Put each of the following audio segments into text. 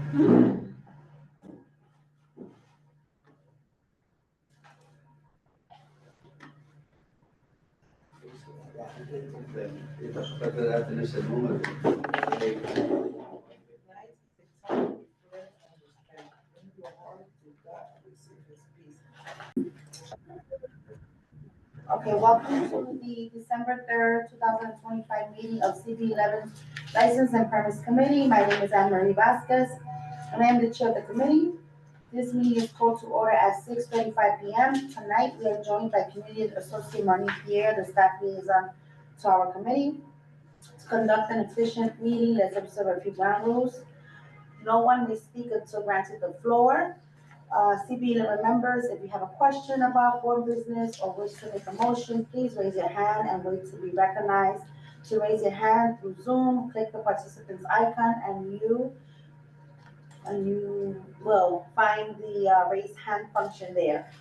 Okay, welcome to the December 3rd, 2025 meeting of CB11 License and Permits Committee. My name is Anne Marie Vasquez, and I am the chair of the committee. This meeting is called to order at 6:35 p.m. Tonight, we are joined by Community Associate Marnie Pierre, the staff liaison to our committee. To conduct an efficient meeting, let's observe a few ground rules. No one may speak until granted the floor. CB11 members, if you have a question about board business or wish to make a motion, please raise your hand and wait to be recognized. To raise your hand through Zoom, click the participants icon and you will find the raise hand function there.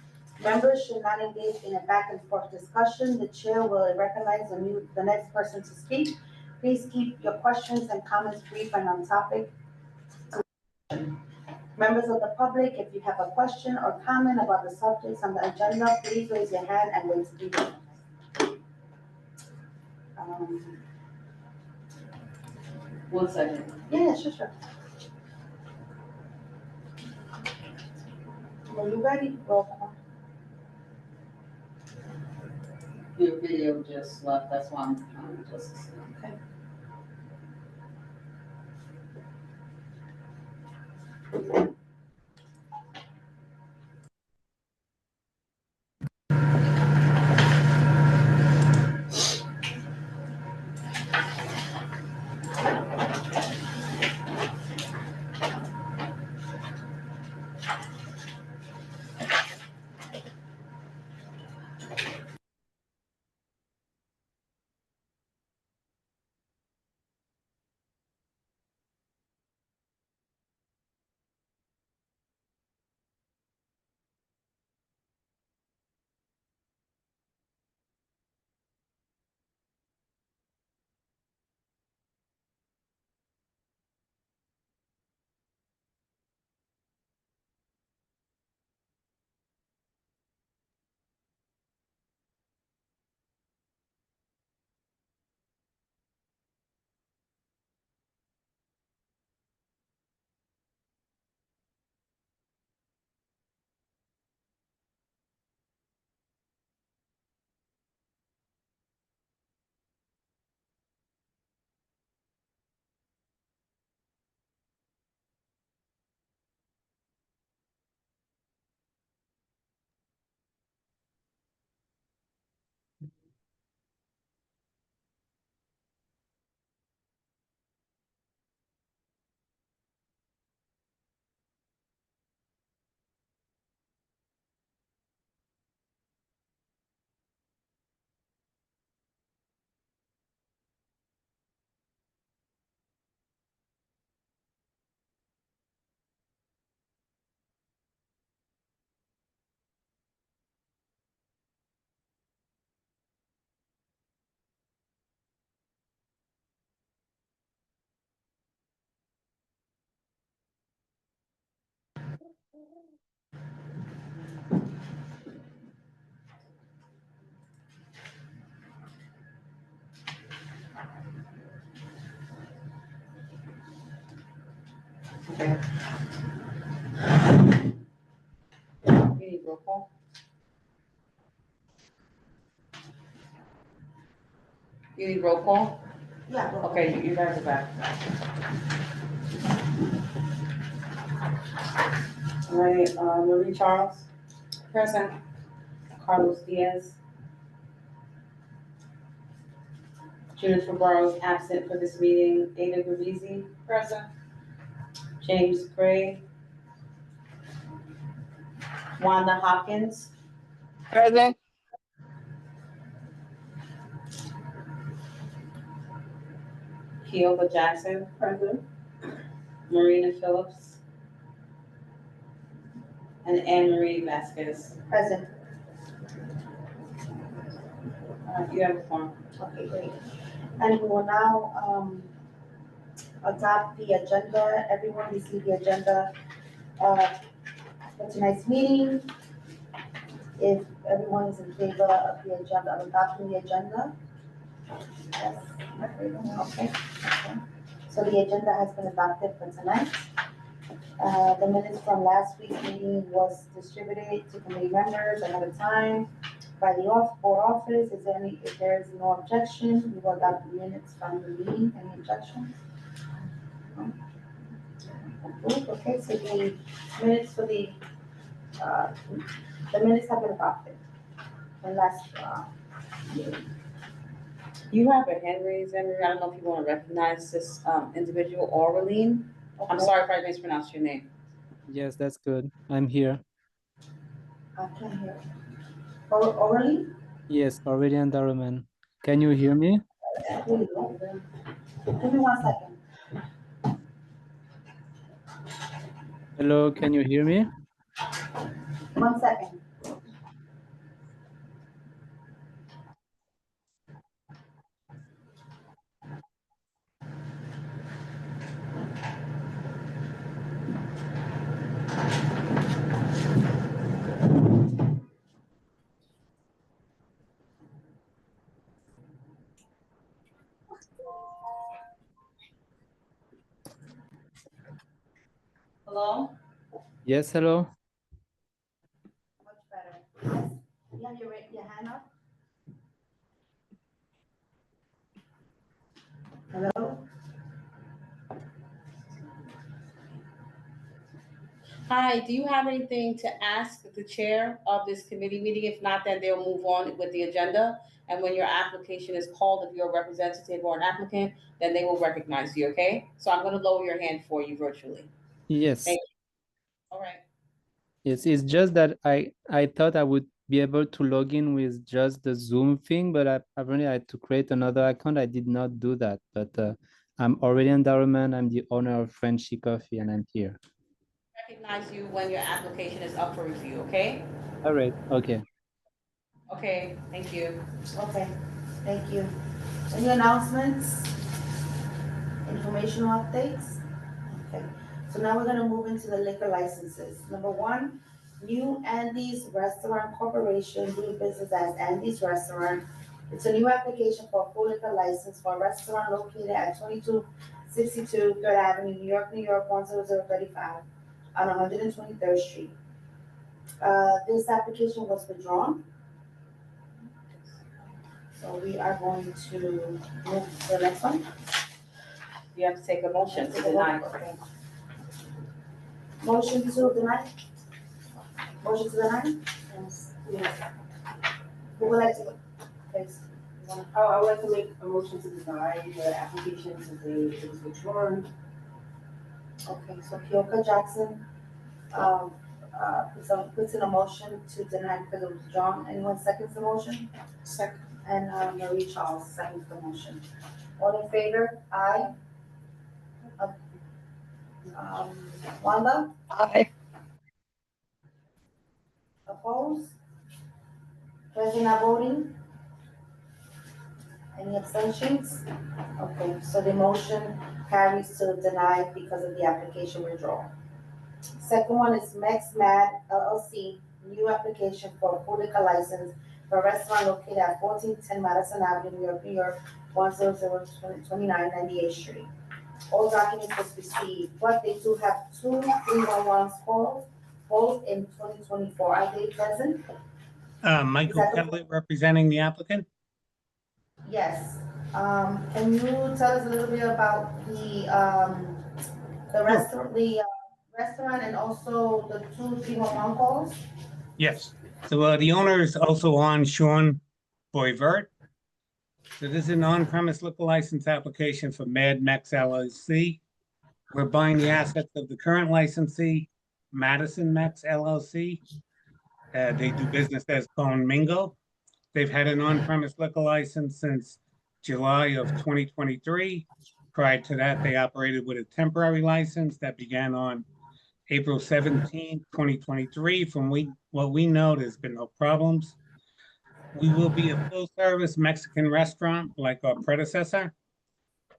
Members should not engage in a back and forth discussion. The chair will recognize and mute the next person to speak. Please keep your questions and comments brief and on topic. Members of the public, if you have a question or comment about the subjects on the agenda, please raise your hand and wait to be recognized. 1 second. Yeah, sure. Are you ready? Roll call. Your video just left, that's why I'm just. Okay. Okay. You need roll call? You need roll call? Yeah. Roll call. Okay, you guys are back. All right, Marie Charles. Present. Carlos Diaz. Judith Barros absent for this meeting. Ada Gravisi. Present. James Gray. Wanda Hopkins. Present. Keoba Jackson. Present. Marina Phillips. And Anne Marie Vasquez. Present. You have a form. Okay, great. And we will now adopt the agenda. Everyone received the agenda, for tonight's meeting. If everyone is in favor of the agenda, of adopting the agenda? Yes, everyone, okay. So the agenda has been adopted for tonight. The minutes from last week's meeting was distributed to committee members ahead of time by the board office. If there is no objection, we will adopt the minutes from the meeting. Any objections? No? Approved. Okay, so the minutes for the minutes have been adopted. The last, meeting. You have a hand raised, Emery. I don't know if you want to recognize this individual, Aureline. I'm Okay. sorry if I mispronounced your name. Yes, that's good. I'm here. I can't hear. Orally? Yes, Aurelian Daruman. Can you hear me? Here you go. Give me 1 second. Hello, can you hear me? 1 second. Hello? Yes, hello. Much better. Yes. You have your hand up? Hello? Hi, do you have anything to ask the chair of this committee meeting? If not, then they'll move on with the agenda. And when your application is called, if you're a representative or an applicant, then they will recognize you, okay? So I'm gonna lower your hand for you virtually. Yes. Thank All right. Yes, it's just that I thought I would be able to log in with just the Zoom thing, but apparently I had to create another account. I did not do that, but I'm Aurelian Daruman. I'm the owner of Frenchy Coffee, and I'm here. Recognize you when your application is up for review, okay? All right. Okay. Okay, thank you. Okay, thank you. Any announcements? Informational updates? Okay, so now we're gonna move into the liquor licenses. Number 1, New Andy's Restaurant Corporation doing business as Andy's Restaurant. It's a new application for a full liquor license for a restaurant located at 2262 Third Avenue, New York, 10035 on 123rd Street. This application was withdrawn. So we are going to move to the next one. You have to take a motion to deny. Okay. Motion to deny? Motion to deny? Yes. Who would like to, please? I would like to make a motion to deny the application since it was withdrawn. Okay, so Kyoka Jackson, puts in a motion to deny because it was withdrawn. Anyone seconds the motion? Second. And, Marie Charles seconds the motion. All in favor? Aye. Wanda? Aye. Opposed? President not voting? Any abstentions? Okay, so the motion carries to deny because of the application withdrawal. Second one is Mex Mad LLC, new application for a full liquor license for a restaurant located at 1410 Madison Avenue, New York, 10029 98th Street. All documents was received, but they do have 2 311 calls, both in 2024. Are they present? Michael Is that the- Kelly representing the applicant. Yes. Can you tell us a little bit about the restaurant and also the 2 311 calls? Yes. So the owner is also on, Sean Boyvert. So this is an on-premise liquor license application for Mad Mex LLC. We're buying the assets of the current licensee, Madison Mex LLC. They do business as Bone Mingo. They've had an on-premise liquor license since July of 2023. Prior to that, they operated with a temporary license that began on April 17, 2023. From what we know, there's been no problems. We will be a full-service Mexican restaurant like our predecessor.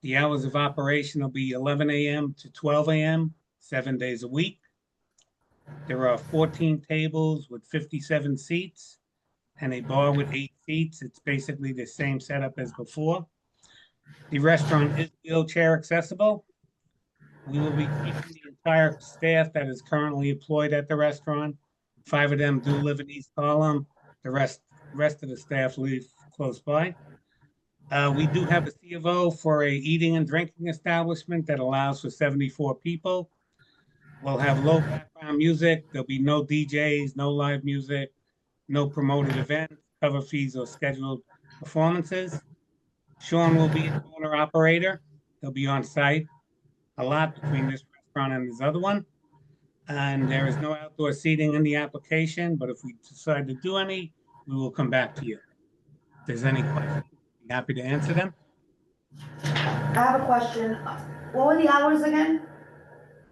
The hours of operation will be 11 a.m. to 12 a.m., 7 days a week. There are 14 tables with 57 seats and a bar with 8 seats. It's basically the same setup as before. The restaurant is wheelchair accessible. We will be keeping the entire staff that is currently employed at the restaurant. 5 of them do live in East Harlem. The rest of the staff live close by. We do have a C of O for a eating and drinking establishment that allows for 74 people. We'll have low background music. There'll be no DJs, no live music, no promoted events, cover fees, or scheduled performances. Sean will be an owner operator. He'll be on site a lot between this restaurant and this other one. And there is no outdoor seating in the application, but if we decide to do any, we will come back to you. If there's any questions, I'd be happy to answer them. I have a question. What were the hours again?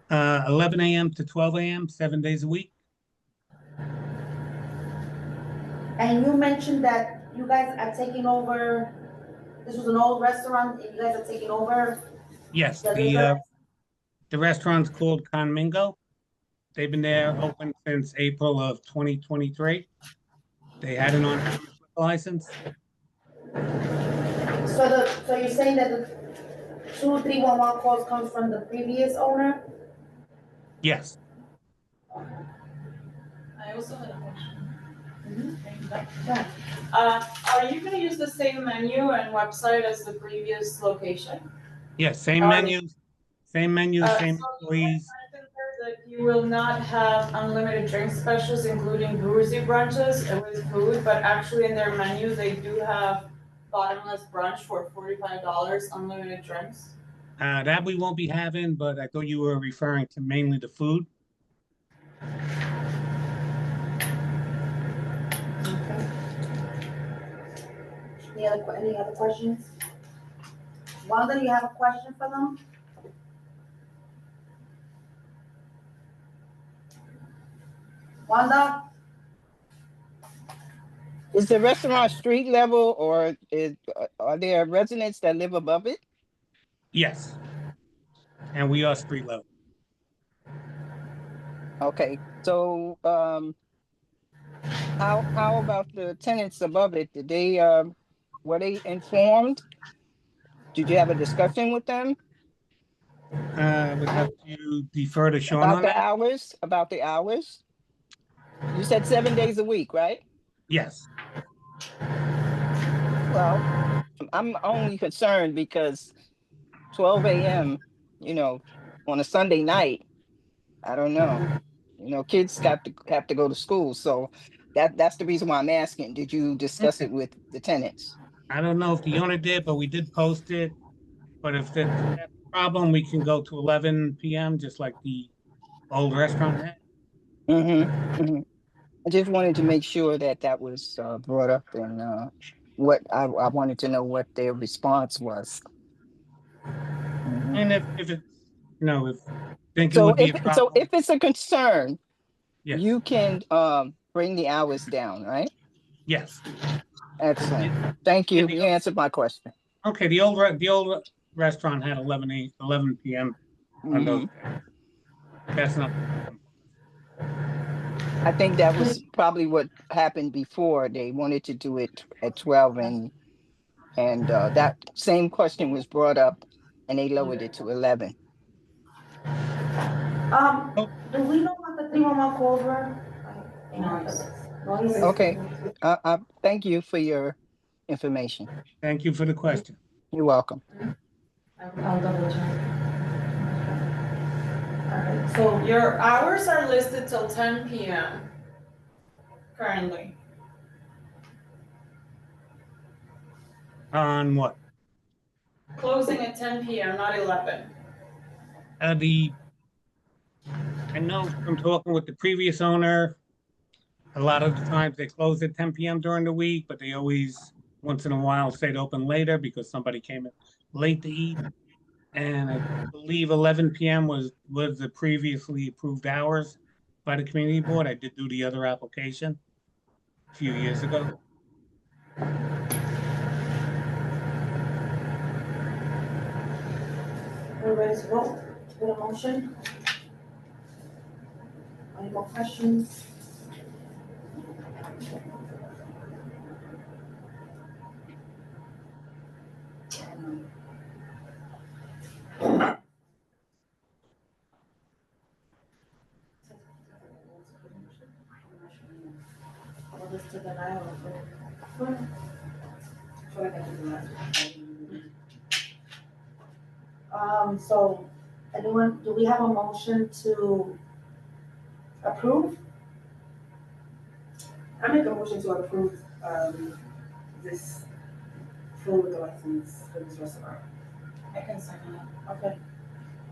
11 a.m. to 12 a.m., 7 days a week. And you mentioned that you guys are taking over, this was an old restaurant, and you guys are taking over Yes, the liquor? the restaurant's called Conmingo. They've been there open since April of 2023. They had an on-premise license. So you're saying that the 2311 calls comes from the previous owner? Yes, I also had a question. Yeah. Are you gonna use the same menu and website as the previous location? yes, same Are menu, same So employees. you mentioned that you will not have unlimited drink specials, including boozy brunches with food, but actually in their menu, they do have bottomless brunch for $45, unlimited drinks. That we won't be having, but I thought you were referring to mainly the food. Any other questions? Wanda, you have a question for them? Wanda? Is the restaurant street level or are there residents that live above it? Yes. And we are street level. Okay, so how about the tenants above it? Did they were they informed? Did you have a discussion with them Would have to defer to Sean about on the that. hours? About the hours? You said 7 days a week, right? Yes. Well, I'm only concerned because 12 a.m., on a Sunday night, I don't know. Kids have to go to school. So that's the reason why I'm asking. Did you discuss it with the tenants? I don't know if the owner did, but we did post it. But if that's a problem, we can go to 11 p.m. just like the old restaurant had. Mm-hmm. I just wanted to make sure that was brought up and what I wanted to know what their response was. Mhm. And if it's, if think it So would be a problem, if it's a concern, yes, you can bring the hours down, right? yes. Excellent. Thank Yeah, you. You answered my question. Okay, the old restaurant had 11 p.m. on those Mhm. days. That's not. I think that was probably what happened before. They wanted to do it at 12 and that same question was brought up and they lowered it to 11. Do we know what the 311 calls were? Noise. Okay. Thank you for your information. Thank you for the question. You're welcome. I'll double check. Alright, so your hours are listed till 10 p.m. currently. On what? Closing at 10 p.m., not 11. I know from talking with the previous owner, a lot of the times they close at 10 p.m. during the week, but they always, once in a while, stayed open later because somebody came in late to eat. And I believe 11 p.m. was the previously approved hours by the community board. I did do the other application a few years ago. We're ready to vote, with a motion? Any more questions? All this to deny or approve? I feel like I did the last one. So, anyone, do we have a motion to approve? I make a motion to approve, this full liquor license for this restaurant. I can second it. Okay.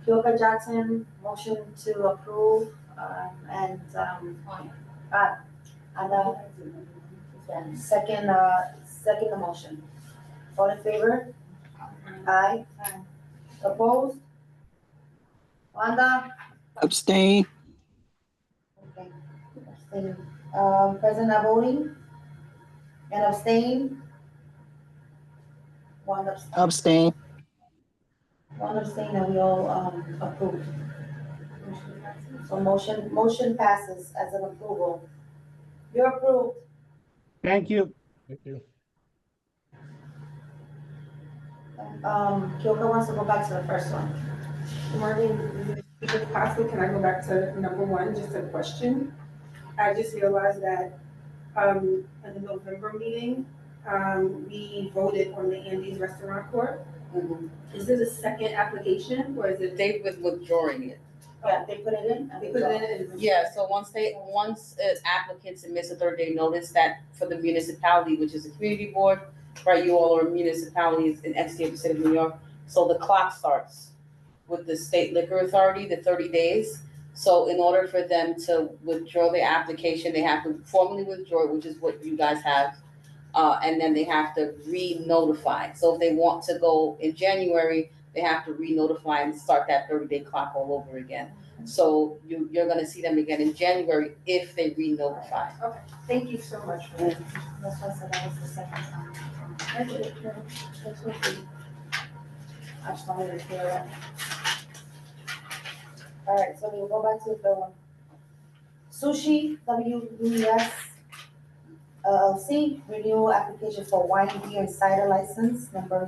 Kyoka Jackson, motion to approve, and, Ada, second the motion. All in favor? Aye. Opposed? Wanda? Abstain. Okay. Abstain. Present not voting? And abstain? One abstain. Abstain. One abstain and we all, approve. So motion passes as an approval. You're approved. Thank you. Thank you. Kyoka wants to go back to the first one. Marlene, if possible, can I go back to number one, just a question? I just realized that, in the November meeting, we voted on the Andy's Restaurant Court. Is this a second application, or is it? They've been withdrawing it. Yeah, they put it in. and They put it in? Yeah, so once applicant submits a 30-day notice that for the municipality, which is a community board, right, you all are municipalities in entity of the state of New York, so the clock starts with the state liquor authority, the 30 days. So in order for them to withdraw the application, they have to formally withdraw it, which is what you guys have. And then they have to re-notify. So if they want to go in January, they have to re-notify and start that 30-day clock all over again. So you're gonna see them again in January if they re-notify. Okay, thank you so much for that. That's why I said that was the second time. That's okay. I just wanted to clear that. All right, so we'll go back to the third one. Sushi, WES LLC, renewal application for wine, beer, and cider license number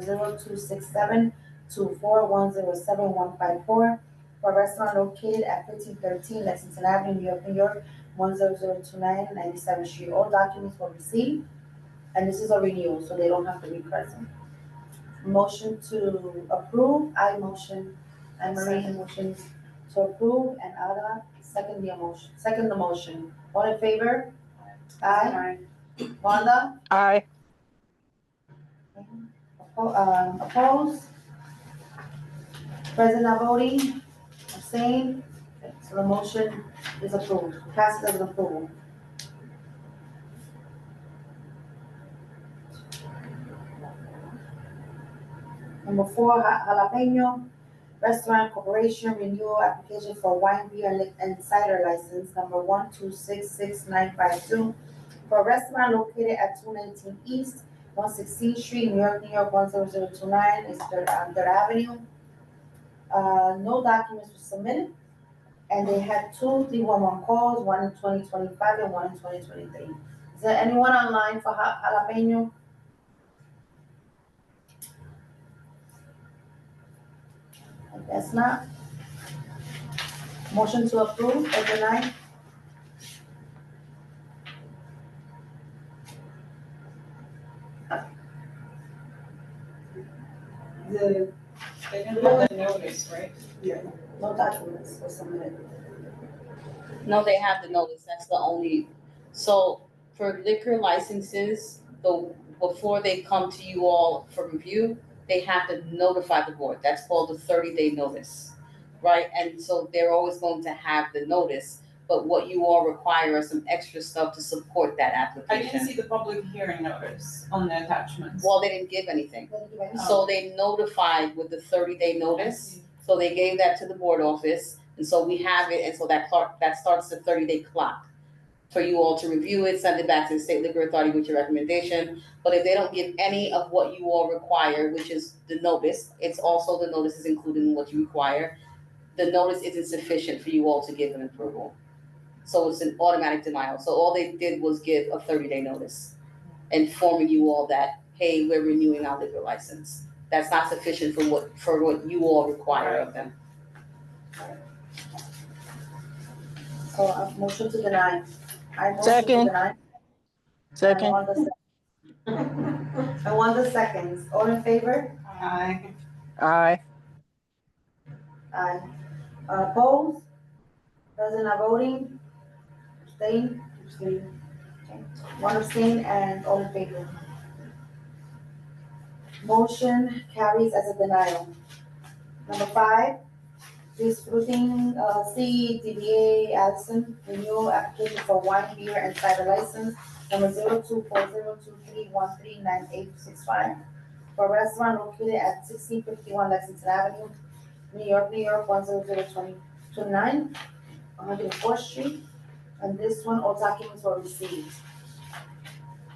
026724107154 for a restaurant located at 1513 Lexington Avenue, New York, 10029, 97th Street. All documents were received, and this is a renewal, so they don't have to be present. Motion to approve, I motion, and Marie motions to approve, and Ada second the motion. All in favor? Aye. Wanda? Aye. Opposed? Present not voting? Abstain? Okay, so the motion is approved, passes as an approval. Number 4, Jalapeno Restaurant Corporation renewal application for wine, beer, and cider license number 1266952 for a restaurant located at 219 East, 116th Street, New York, 10029, is Third Avenue. No documents were submitted, and they had 2 311 calls, one in 2025 and one in 2023. Is there anyone online for Jalapeno? I guess not. Motion to approve or deny? The, They didn't have the notice, right? yeah, No documents were submitted. No, they have the notice, that's the only, so for liquor licenses, before they come to you all for review, they have to notify the board, that's called a 30-day notice, right? And so they're always going to have the notice, but what you all require is some extra stuff to support that I application. didn't see the public hearing notice on the attachments. Well, they didn't give anything, so they notified with the 30-day notice, so they gave that to the board office, and so we have it, and so that starts the 30-day clock for you all to review it, send it back to the State Liquor Authority with your recommendation. But if they don't give any of what you all require, which is the notice, it's also the notice is included in what you require. The notice isn't sufficient for you all to give an approval. So it's an automatic denial. So all they did was give a 30-day notice, informing you all that, hey, we're renewing our liquor license. That's not sufficient for what you all require of them. So a motion to deny. I motion to Second. deny. Second. I want the seconds. All in favor? Aye. Aye. Aye. Opposed? Present not voting? Abstain? Okay. One abstain and all in favor. Motion carries as a denial. Number 5, disfruting CDBA Allison renewal application for wine, beer, and cider license number 024023139865 for a restaurant located at 1651 Lexington Avenue, New York, 10029, 104th Street. And this one, all documents were received.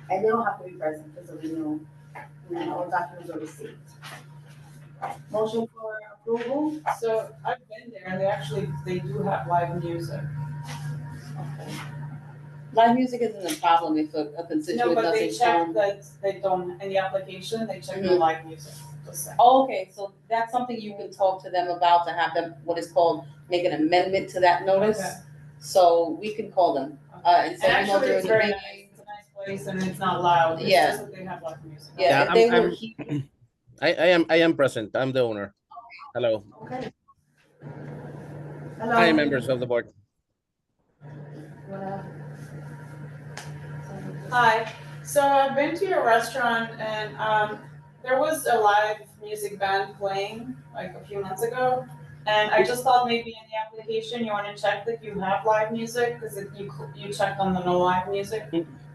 And they don't have to be present because of renewal. And all documents were received. Motion for approval? So I've been there and they do have live music. Live music isn't a problem if a No, constituent but they doesn't check come. that they don't, in the application, they check the Mhm. live music. Just saying. Oh, okay, so that's something you can talk to them about, to have them, what is called, make an amendment to that notice. Okay. So we can call them, and And say, you know, actually, during it's the very meeting. nice, it's a nice place and it's not loud, it's Yeah. just that they have live music. Yeah, Yeah, if they I'm- were here. I am present. I'm the owner. Hello. Okay. Hello. Hi, members of the board. Hi, so I've been to your restaurant and there was a live music band playing like a few months ago. And I just thought maybe in the application you wanna check that you have live music, cause if you checked on the no live music.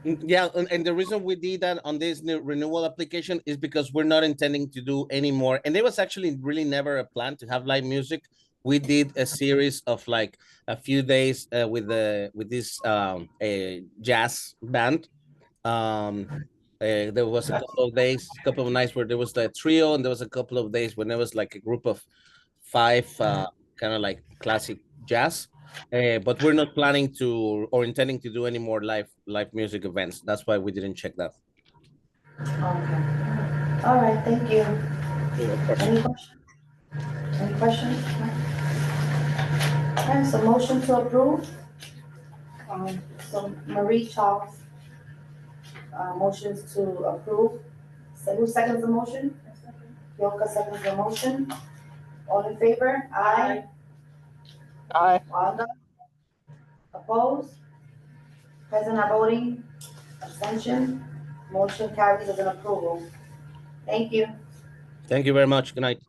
Yeah, and the reason we did that on this new renewal application is because we're not intending to do any more. And there was actually really never a plan to have live music. We did a series of like a few days with this a jazz band. There was a couple of days, couple of nights where there was the trio, and there was a couple of days when there was like a group of 5 kind of like classic jazz. But we're not planning to or intending to do any more live music events. That's why we didn't check that. Okay. All right, thank you. Any questions? Any questions? No? Okay, so motion to approve. So Marie Charles, motions to approve. So who seconds the motion? Yolka seconds the motion. All in favor? Aye. Aye. Wanda? Opposed? Present not voting? Abstention? Motion carries as an approval. Thank you. Thank you very much. Good night.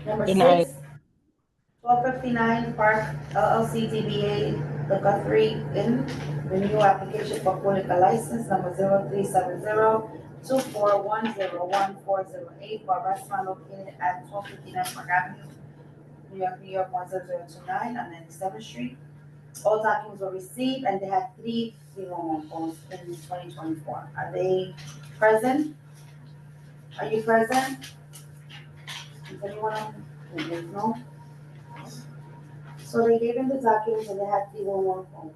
Number Good night. 6, 1259 Park LLC DBA The Guthrie Inn, renewal application for full liquor license number 0370-24101-408 for a restaurant located at 1259 Park Avenue, New York, 10029 on 97th Street. All documents were received and they had 3 311 phones in 2024. Are they present? Are you present? Is anyone on? No? So they gave him the documents and they had 311 phones.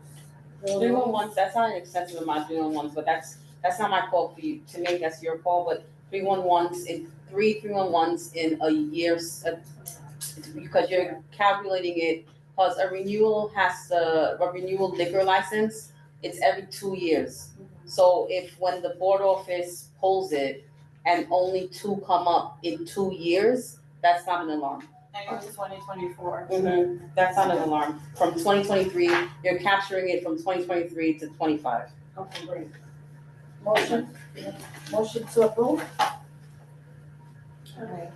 311s, that's not an extensive amount, 311s, but that's not my call for you, to make, that's your call, but 311s, in 311s in a year, because you're calculating it, because a renewal liquor license, it's every 2 years. So if when the board office pulls it and only 2 come up in 2 years, that's not an alarm. And it was 2024. That's not an alarm. From 2023, you're capturing it from 2023 to 25. Okay, great. Motion to approve? Okay,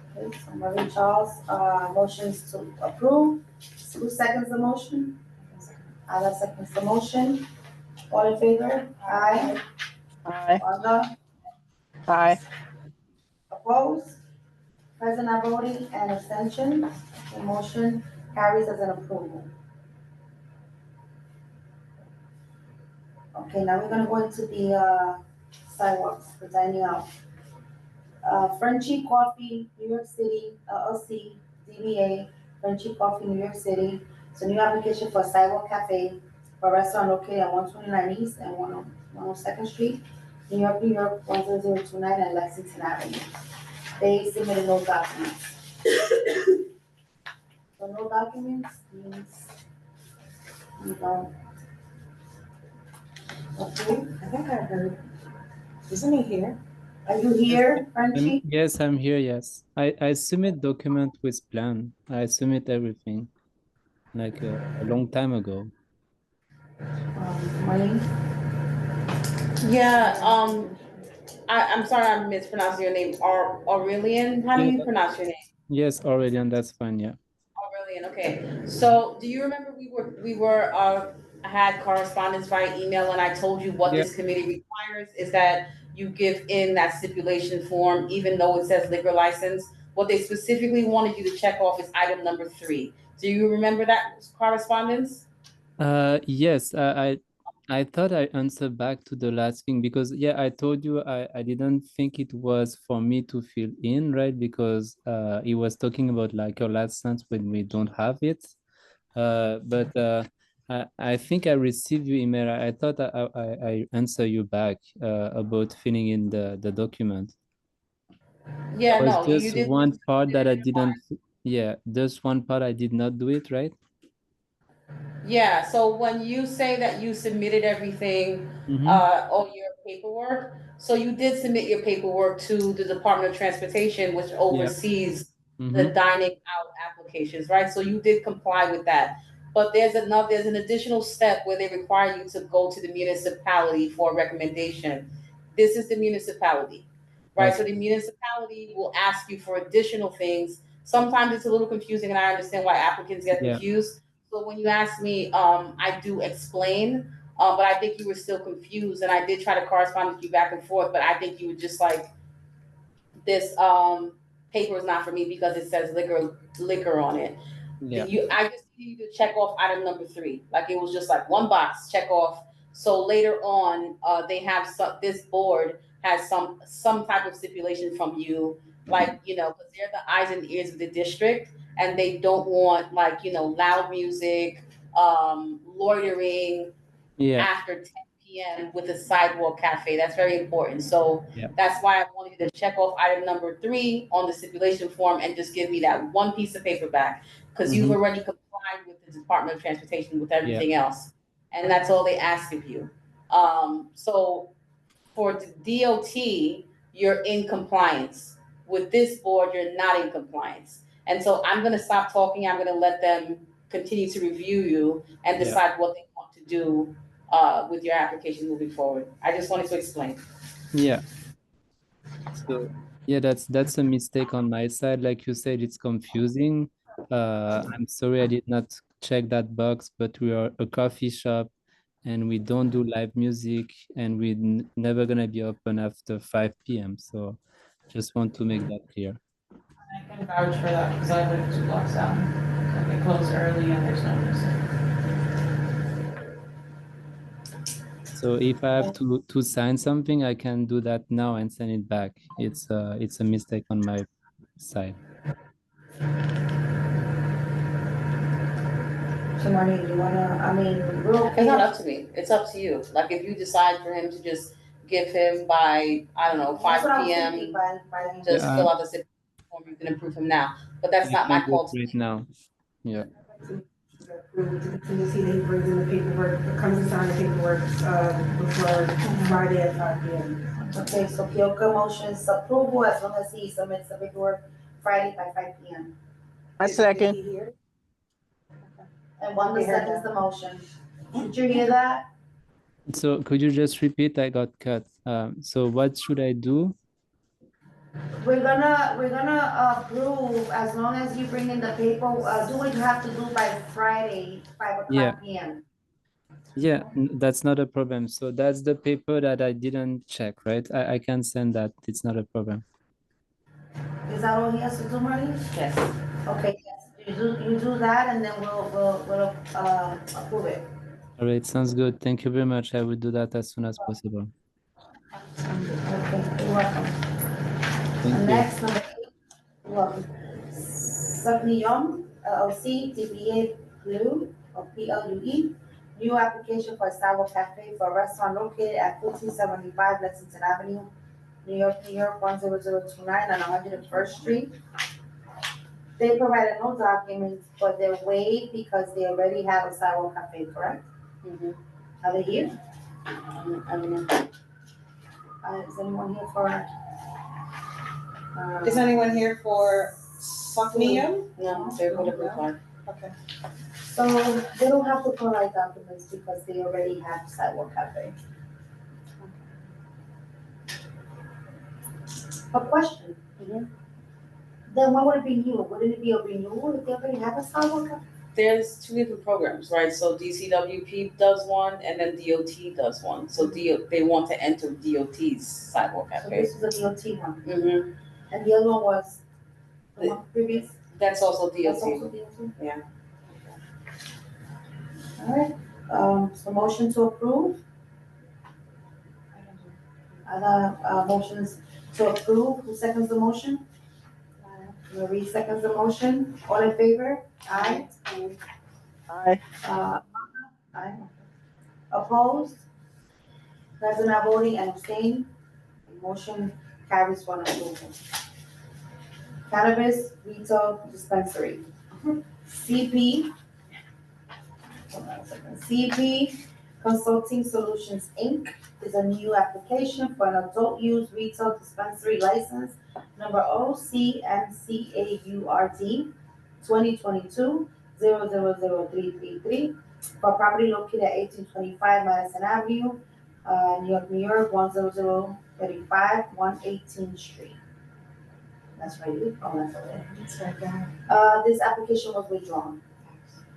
so Marie Charles, motions to approve. Who seconds the motion? Ada seconds the motion. All in favor? Aye. Aye. Wanda? Aye. Opposed? Present not voting and abstention. The motion carries as an approval. Okay, now we're gonna go into the sidewalks, the dining out. Frenchy Coffee, New York City, LLC, DBA, Frenchy Coffee, New York City. It's a new application for a sidewalk cafe for a restaurant located at 129 East and 102nd Street, New York, 10029 and Lexington Avenue. They submitted no documents. So no documents means you don't. Okay, I think I heard, isn't he here? are you here, Frenchy? Yes, I'm here. Yes, I submit document with plan. I submit everything like a long time ago. Marlene? Yeah, I'm sorry I'm mispronouncing your name. Aurelian, how do Yeah. you pronounce your name? Yes, Aurelian, that's fine. Yeah. Aurelian, okay. So do you remember we had correspondence via email and I told you what Yeah. this committee requires is that you give in that stipulation form, even though it says liquor license. What they specifically wanted you to check off is item number 3. Do you remember that correspondence? Yes, I thought I answered back to the last thing because yeah, I told you I didn't think it was for me to fill in, right? Because he was talking about like your license when we don't have it. But I think I received your email. I thought I answer you back about filling in the document. Yeah, Was no, you just did. one part that I didn't, yeah, just one part I did not do it, right? Yeah, so when you say that you submitted everything, Mm-hmm. all your paperwork, so you did submit your paperwork to the Department of Transportation, which Yeah. oversees the Mm-hmm. dining out applications, right? So you did comply with that. But there's an additional step where they require you to go to the municipality for a recommendation. This is the municipality, right? So Okay. the municipality will ask you for additional things. Sometimes it's a little confusing, and I understand why applicants get Yeah. confused. So when you ask me, I do explain, but I think you were still confused, and I did try to correspond with you back and forth, but I think you were just like, this paper is not for me because it says liquor on it. Yeah. I just need you to check off item number 3. Like it was just like one box, check off. So later on, they have this board has some type of stipulation from you, like, because they're the eyes and ears of the district, and they don't want, like, loud music, loitering Yeah. after 10 p.m. with a sidewalk cafe. That's very important. So Yeah. that's why I wanted you to check off item number 3 on the stipulation form and just give me that one piece of paper back, because you've already complied with the Department of Transportation with everything else. And that's all they ask of you. So for the DOT, you're in compliance. With this board, you're not in compliance. And so I'm gonna stop talking. I'm gonna let them continue to review you and Yeah. decide what they want to do with your application moving forward. I just wanted to explain. Yeah. So yeah, that's a mistake on my side. Like you said, it's confusing. I'm sorry I did not check that box, but we are a coffee shop and we don't do live music and we never gonna be open after 5 p.m. So just want to make that clear. I can vouch for that because I live 2 blocks down. Like they close early and there's no music. So if I have to sign something, I can do that now and send it back. It's a mistake on my side. So Marlene, you wanna, I mean, we're It's okay. not up to me. It's up to you. Like if you decide for him to just give him by, I don't know, 5 That's what I was p.m. thinking, by. just Yeah, fill out the stipulation form, you can approve him now. But that's I not my can do call it to right make. now. Yeah. To see that he brings in the paperwork, comes and signs the paperwork, before Friday at 5 p.m. Okay, so Kyoka motions approval as long as he submits the paperwork Friday by 5 p.m. I second. Is he here? And Wanda We heard seconds that. the motion. Did you hear that? So could you just repeat? I got cut. So what should I do? We're gonna approve as long as you bring in the paper, do what you have to do by Friday, 5 Yeah. o'clock p.m. Yeah, that's not a problem. So that's the paper that I didn't check, right? I can send that. It's not a problem. Is that all he has to do, Marlene? Yes. Okay, yes, you do that and then we'll approve it. All right, sounds good. Thank you very much. I will do that as soon as possible. Okay, you're welcome. Thank you. Next, number 8, you're welcome. CB11M LLC, DBA Blue or PLUE. New application for a sidewalk cafe for a restaurant located at 1575 Lexington Avenue, New York, 10029 on 101st Street. They provided no documents, but they're waived because they already have a sidewalk cafe, correct? Mhm. Are they here? I don't know. Is anyone here for? Is anyone here for Sacnio? No, they're for the blue card. Okay. So they don't have to provide documents because they already have sidewalk cafe. A question. Mhm. Then why would it be new? Wouldn't it be a renewal if they already have a sidewalk cafe? There's 2 different programs, right? So DCWP does one and then DOT does one. So they want to enter DOT's sidewalk So cafe. this is a DOT one, Mm-hmm. and the other one was the one previous. That's also That's DOT. also DOT. Yeah. All right. So motion to approve. Other motions to approve. Who seconds the motion? Marie seconds the motion. All in favor? Aye. Aye. Aye. Opposed? Present not voting and abstain. Motion carries for approval. Cannabis retail dispensary. CP. Hold on a second. CP Consulting Solutions, Inc. is a new application for an adult use retail dispensary license number OCMCAURD 2022-000333 for property located at 1825 Madison Avenue, New York, 10035, 118th Street. That's right. Oh, that's okay. It's right there. This application was withdrawn.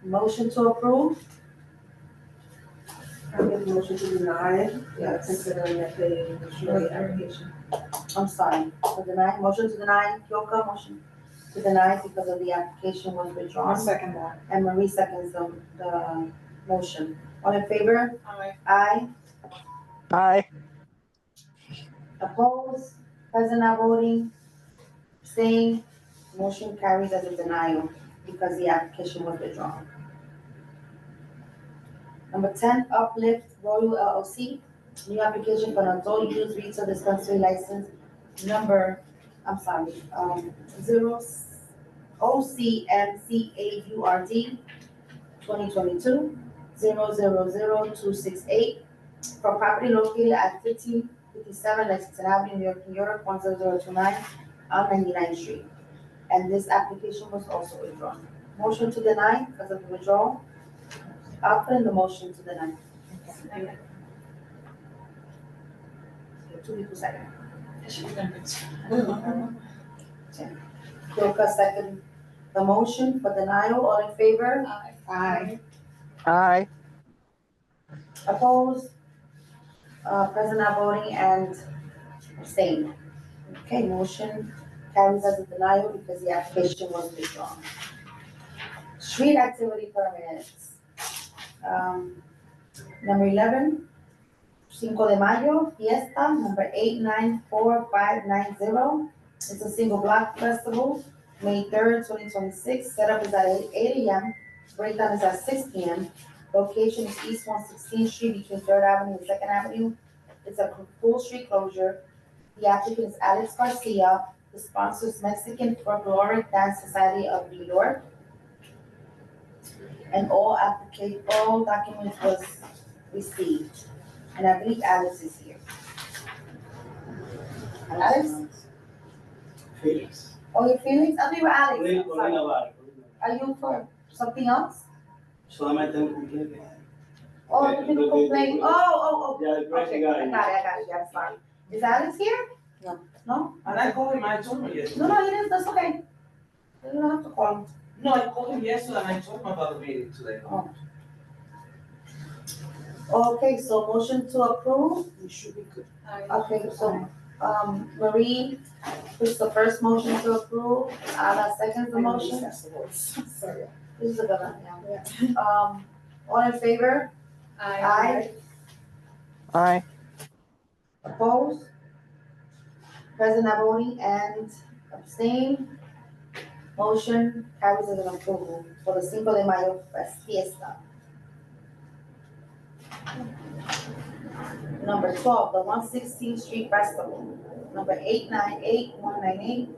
Motion to approve? I make a motion to deny, Yes. considering that they withdrew the application. I'm sorry, to deny, motion to deny, Kyoka, motion to deny because of the application was I'll withdrawn. second that. And Marie seconds the motion. All in favor? Aye. Aye. Aye. Opposed? Present not voting? Staying? Motion carries as a denial because the application was withdrawn. Number 10, Uplift Royal LLC, new application for an adult use retail dispensary license number, I'm sorry, OCMCAURD 2022-000268 for property located at 1557 Lexington Avenue, New York, 10029 on 99th Street. And this application was also withdrawn. Motion to deny because of the withdrawal. I'll put in the motion to deny. 2 people second. Kyoka second the motion for denial. All in favor? Aye. Aye. Opposed? Present not voting and abstained. Okay, motion carries as a denial because the application was withdrawn. Street activity permits. Number 11, Cinco de Mayo, Fiesta, number 894590. It's a single block festival, May 3rd, 2026. Setup is at 8 a.m. Breakdown is at 6 p.m. Location is East 116th Street between 3rd Avenue and 2nd Avenue. It's a full street closure. The applicant is Alex Garcia. The sponsor is Mexican Folkloric Dance Society of New York. And all documents was received. And I believe Alex is here. Alex? Felix. Oh, your feelings? I'll be with Alex. I'm Colina sorry. Navarro. Are you for something else? Solamente un cumpliente. Oh, you didn't complain. Oh. Yeah, the crazy Okay, guy. I got it. I'm sorry. Is Alex here? No. No? And I called him, I told him yesterday. No, he is, that's okay. You don't have to call him. No, I called him yesterday and I told him about the meeting today. Okay, so motion to approve. We should be good. Okay, so, Marie, puts the first motion to approve, Ada seconds the motion. Sorry. This is a good one, yeah. All in favor? Aye. Aye. Opposed? President Naboni and abstain. Motion carries as an approval for the Cinco de Mayo fiesta. Number 12, the 116th Street Festival. Number 898198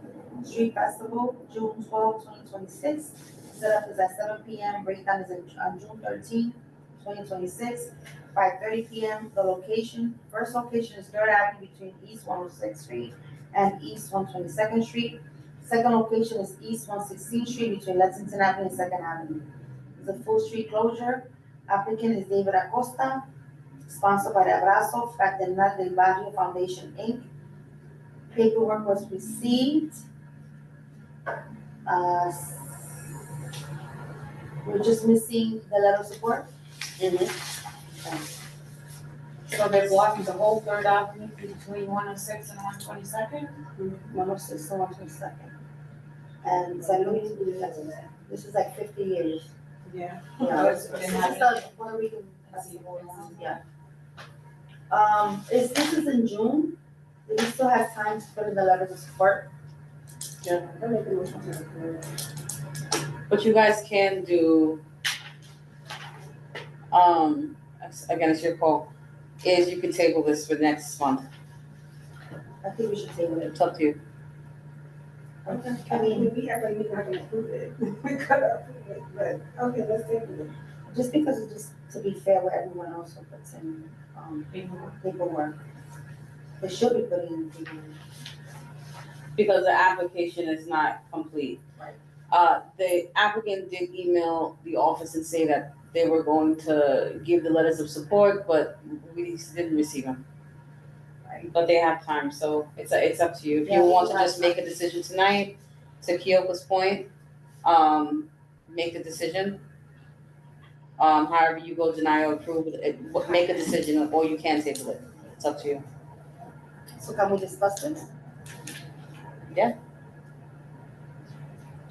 Street Festival, June 12, 2026. Setup is at 7 p.m. Breakdown is on June 13, 2026, 5:30 p.m. The location, first location is 3rd Avenue between East 106th Street and East 122nd Street. Second location is East 116th Street between Lexington Avenue and 2nd Avenue. It's a full street closure. Applicant is David Acosta, sponsored by the Abrazo Fraternal del Barrio Foundation, Inc. Paperwork was received. Uh, We're just missing the letter of support. So they're blocking the whole 3rd Avenue between 106 and 122nd? 106 and 122nd. And second, this is like 50 years. Yeah. Yeah. It's This been is happening. the Puerto Rican festival, yeah. This is in June, do we still have time to put in the letters of support? Yeah. What you guys can do, again, it's your call, is you can table this for next month. I think we should table it. It's up to you. Okay. I mean, we act like we not gonna approve it. We could approve it, but, okay, let's take it. Just because it's just to be fair with everyone else who puts in, paperwork. They should be putting in paperwork. Because the application is not complete. Right. The applicant did email the office and say that they were going to give the letters of support, but we didn't receive them. Right. But they have time, so it's up to you. If Yeah, you we want to have just make a decision tonight, to Kyoko's point, make the decision. However you go deny or approve, make a decision, or you can table it. It's up to you. So can we discuss this?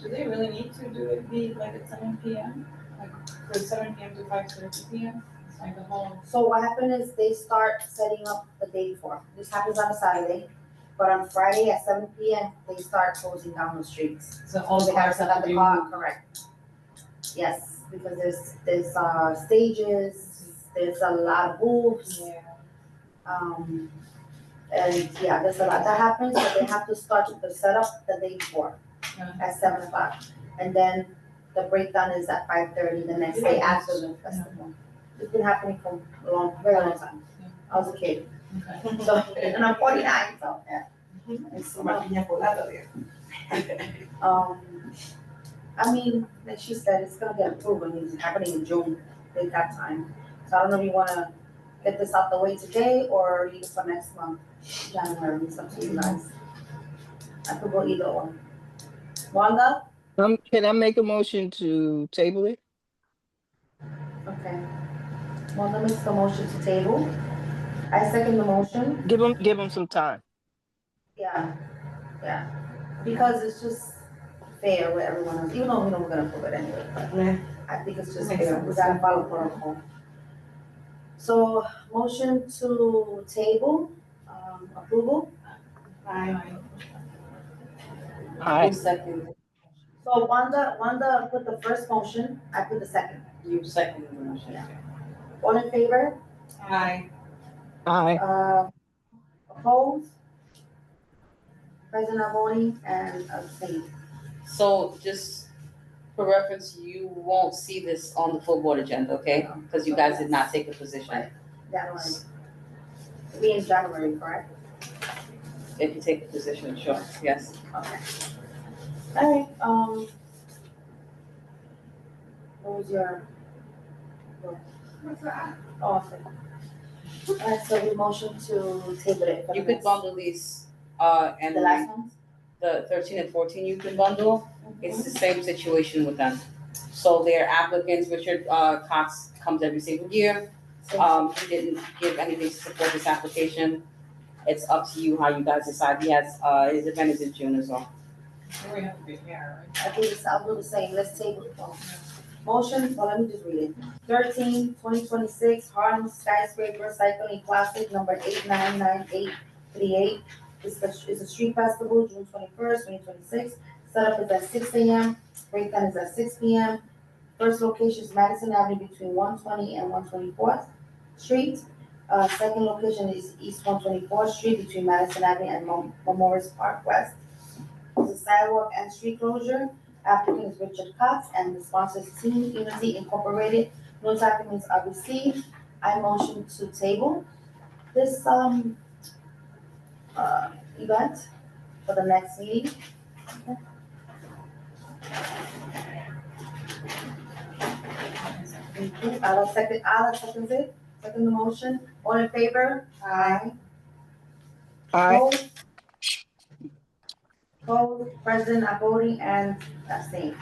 Do they really need to do it be like at 7 p.m.? Like for 7 p.m. to 5:30 p.m.? It's like the whole. So what happened is they start setting up the day before. This happens on a Saturday, but on Friday at 7 p.m. they start closing down the streets. So all They the have cars to have have to the be car, moved. correct. Yes, because there's stages, there's a lot of booths, Yeah. and yeah, there's a lot that happens, so they have to start the setup the day before at 7 o'clock. And then the breakdown is at 5:30 the next day after the festival. It's been happening for a long, very long time. I was a kid, Okay. so, and I'm 49, so, yeah. It's, I mean, like she said, it's gonna get approved when it's happening in June, they got time. So I don't know if you wanna get this out the way today or leave it for next month, January, it's up to you guys. I could go either or. Wanda? Can I make a motion to table it? Okay. Wanda makes the motion to table. I second the motion. Give them some time. Yeah, because it's just fair with everyone else, even though we know we're gonna prove it anyway, but I think it's just fair, we gotta follow protocol. So, motion to table, approval, Aye. Who seconded? so Wanda put the first motion, I put the second. You seconded the motion. Yeah. All in favor, Aye. Aye. opposed? President Avoni and abstain. So just for reference, you won't see this on the full board agenda, okay? Because you guys did not take a position. Right. January. It'll be in January, correct? If you take a position, sure, yes. Okay. All right, what was your? Oh, okay. All right, so we motion to table it for the You could next- bundle these, and The last ones? the 13 and 14 you can bundle. It's the same situation with them. So their applicants, Richard Cox comes every single year. He didn't give anything to support this application. It's up to you how you guys decide. He has, his event is in June as well. We have to be here, I'll do the same, let's table it. Motion, well, let me just read it. 2026 Harlem Skyscraper Cycling Classic number 899838. Is a street festival, June 21st, 2026. Setup is at 6 a.m. Breakdown is at 6 p.m. First location is Madison Avenue between 120 and 124th Street. Second location is East 124th Street between Madison Avenue and Memorial Park West. It's a sidewalk and street closure. Applicant is Richard Cox and the sponsor is Team Unity Incorporated. No documents are received. I motion to table this, event for the next meeting. Thank you. I'll second it. Second the motion. All in favor? Aye. Aye. Opposed? Opposed, present, not voting, and abstain.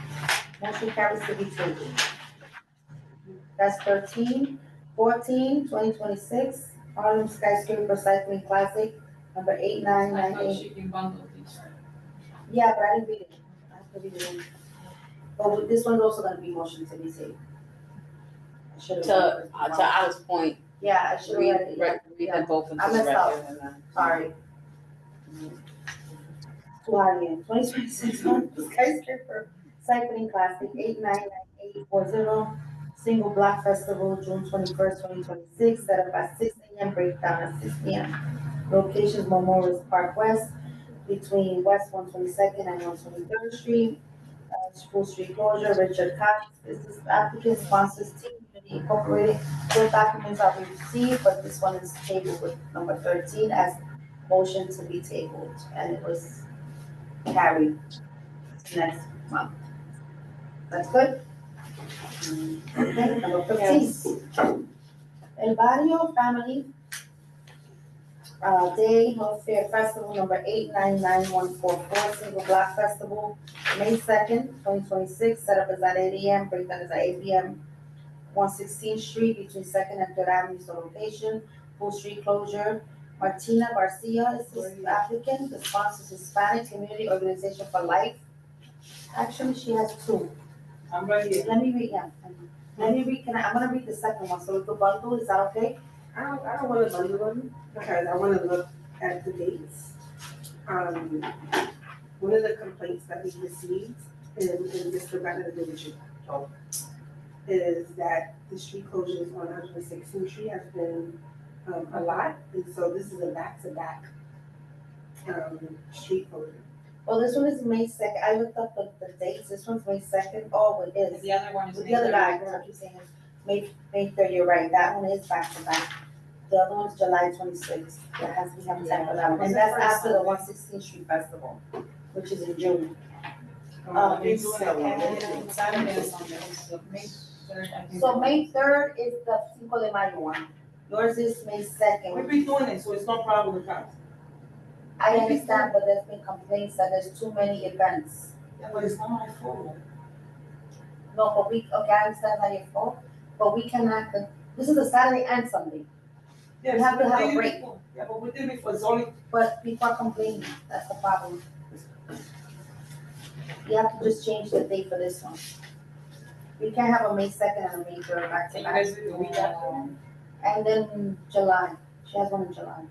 Motion carries to be tabled. That's 13. 14, 2026, Harlem Skyscraper Cycling Classic, number I thought 8998. she can bundle these. Yeah, but I didn't read it. I have to read it. But this one's also gonna be motion to be tabled. I should have. To Alice's point, Yeah, I should have read it. read them both into I the messed record up. and then. Sorry. Too hard again. 2026 Skyscraper Cycling Classic 899840. Single Block Festival, June 21st, 2026. Set up at 6 a.m. Breakdown at 6 p.m. Locations Memorial Park West between West 122nd and 123rd Street. School street closure, Richard Cox. This is applicant sponsors Team Unity Incorporated. Both documents are received, but this one is tabled with number 13 as motion to be tabled, and it was carried to next month. That's good? Okay, number 15. El Barrio Family Day Health Fair Festival number 899144, Single Block Festival, May 2nd, 2026. Setup is at 8 a.m., breakdown is at 8 p.m. 116th Street between 2nd and 3rd Avenue is the location. Full street closure. Martina Garcia is the applicant. The sponsor is Hispanic Community Organization for Life. Actually, she has two. I'm right here. Let me read, yeah. Let me read, I'm gonna read the second one, so we can bundle, is that okay? I don't wanna bundle them because I wanna look at the dates. One of the complaints that we received in Mr. Bennett division is that the street closures on 116th Street has been a lot, and so this is a back-to-back street closure. Well, this one is May 2nd, I looked up the dates, this one's May 2nd, oh, it is. The other one is. With the other guy, I keep saying May 3rd, you're right, that one is back to back. The other one's July 26th, that has, we have time for that one, and that's after the 116th Street Festival, which is in June. They do it on Saturday and Sunday, so May 3rd, I think. So May 3rd is the Cinco de Mayo one, yours is May 2nd. We've been doing it, so it's no problem with us. I understand, but there's been complaints that there's too many events. Yeah, but it's not my fault. No, but okay, I understand how your fault, but we cannot, this is a Saturday and Sunday, Yeah, We have to we have a did it break. before. Yeah, but we did it before, it's only, but people are complaining, that's the problem. You have to just change the date for this one. We can't have a May 2nd and a May 3rd back to You back. guys do the week after? And then July, she has one in July.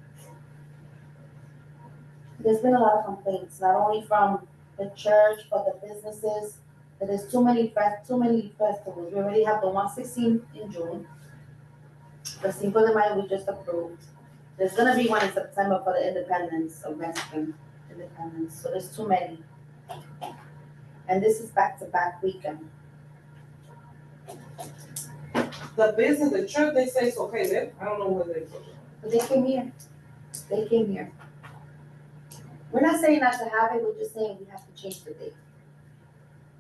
There's been a lot of complaints, not only from the church, but the businesses, that there's too many festivals. We already have the 116 in June. The Cinco de Mayo we just approved. There's gonna be one in September for the independence of Mexican independence, so there's too many. And this is back-to-back weekend. the business, the church, they say it's okay, then, I don't know whether it's okay. But they came here. We're not saying not to have it, we're just saying we have to change the date.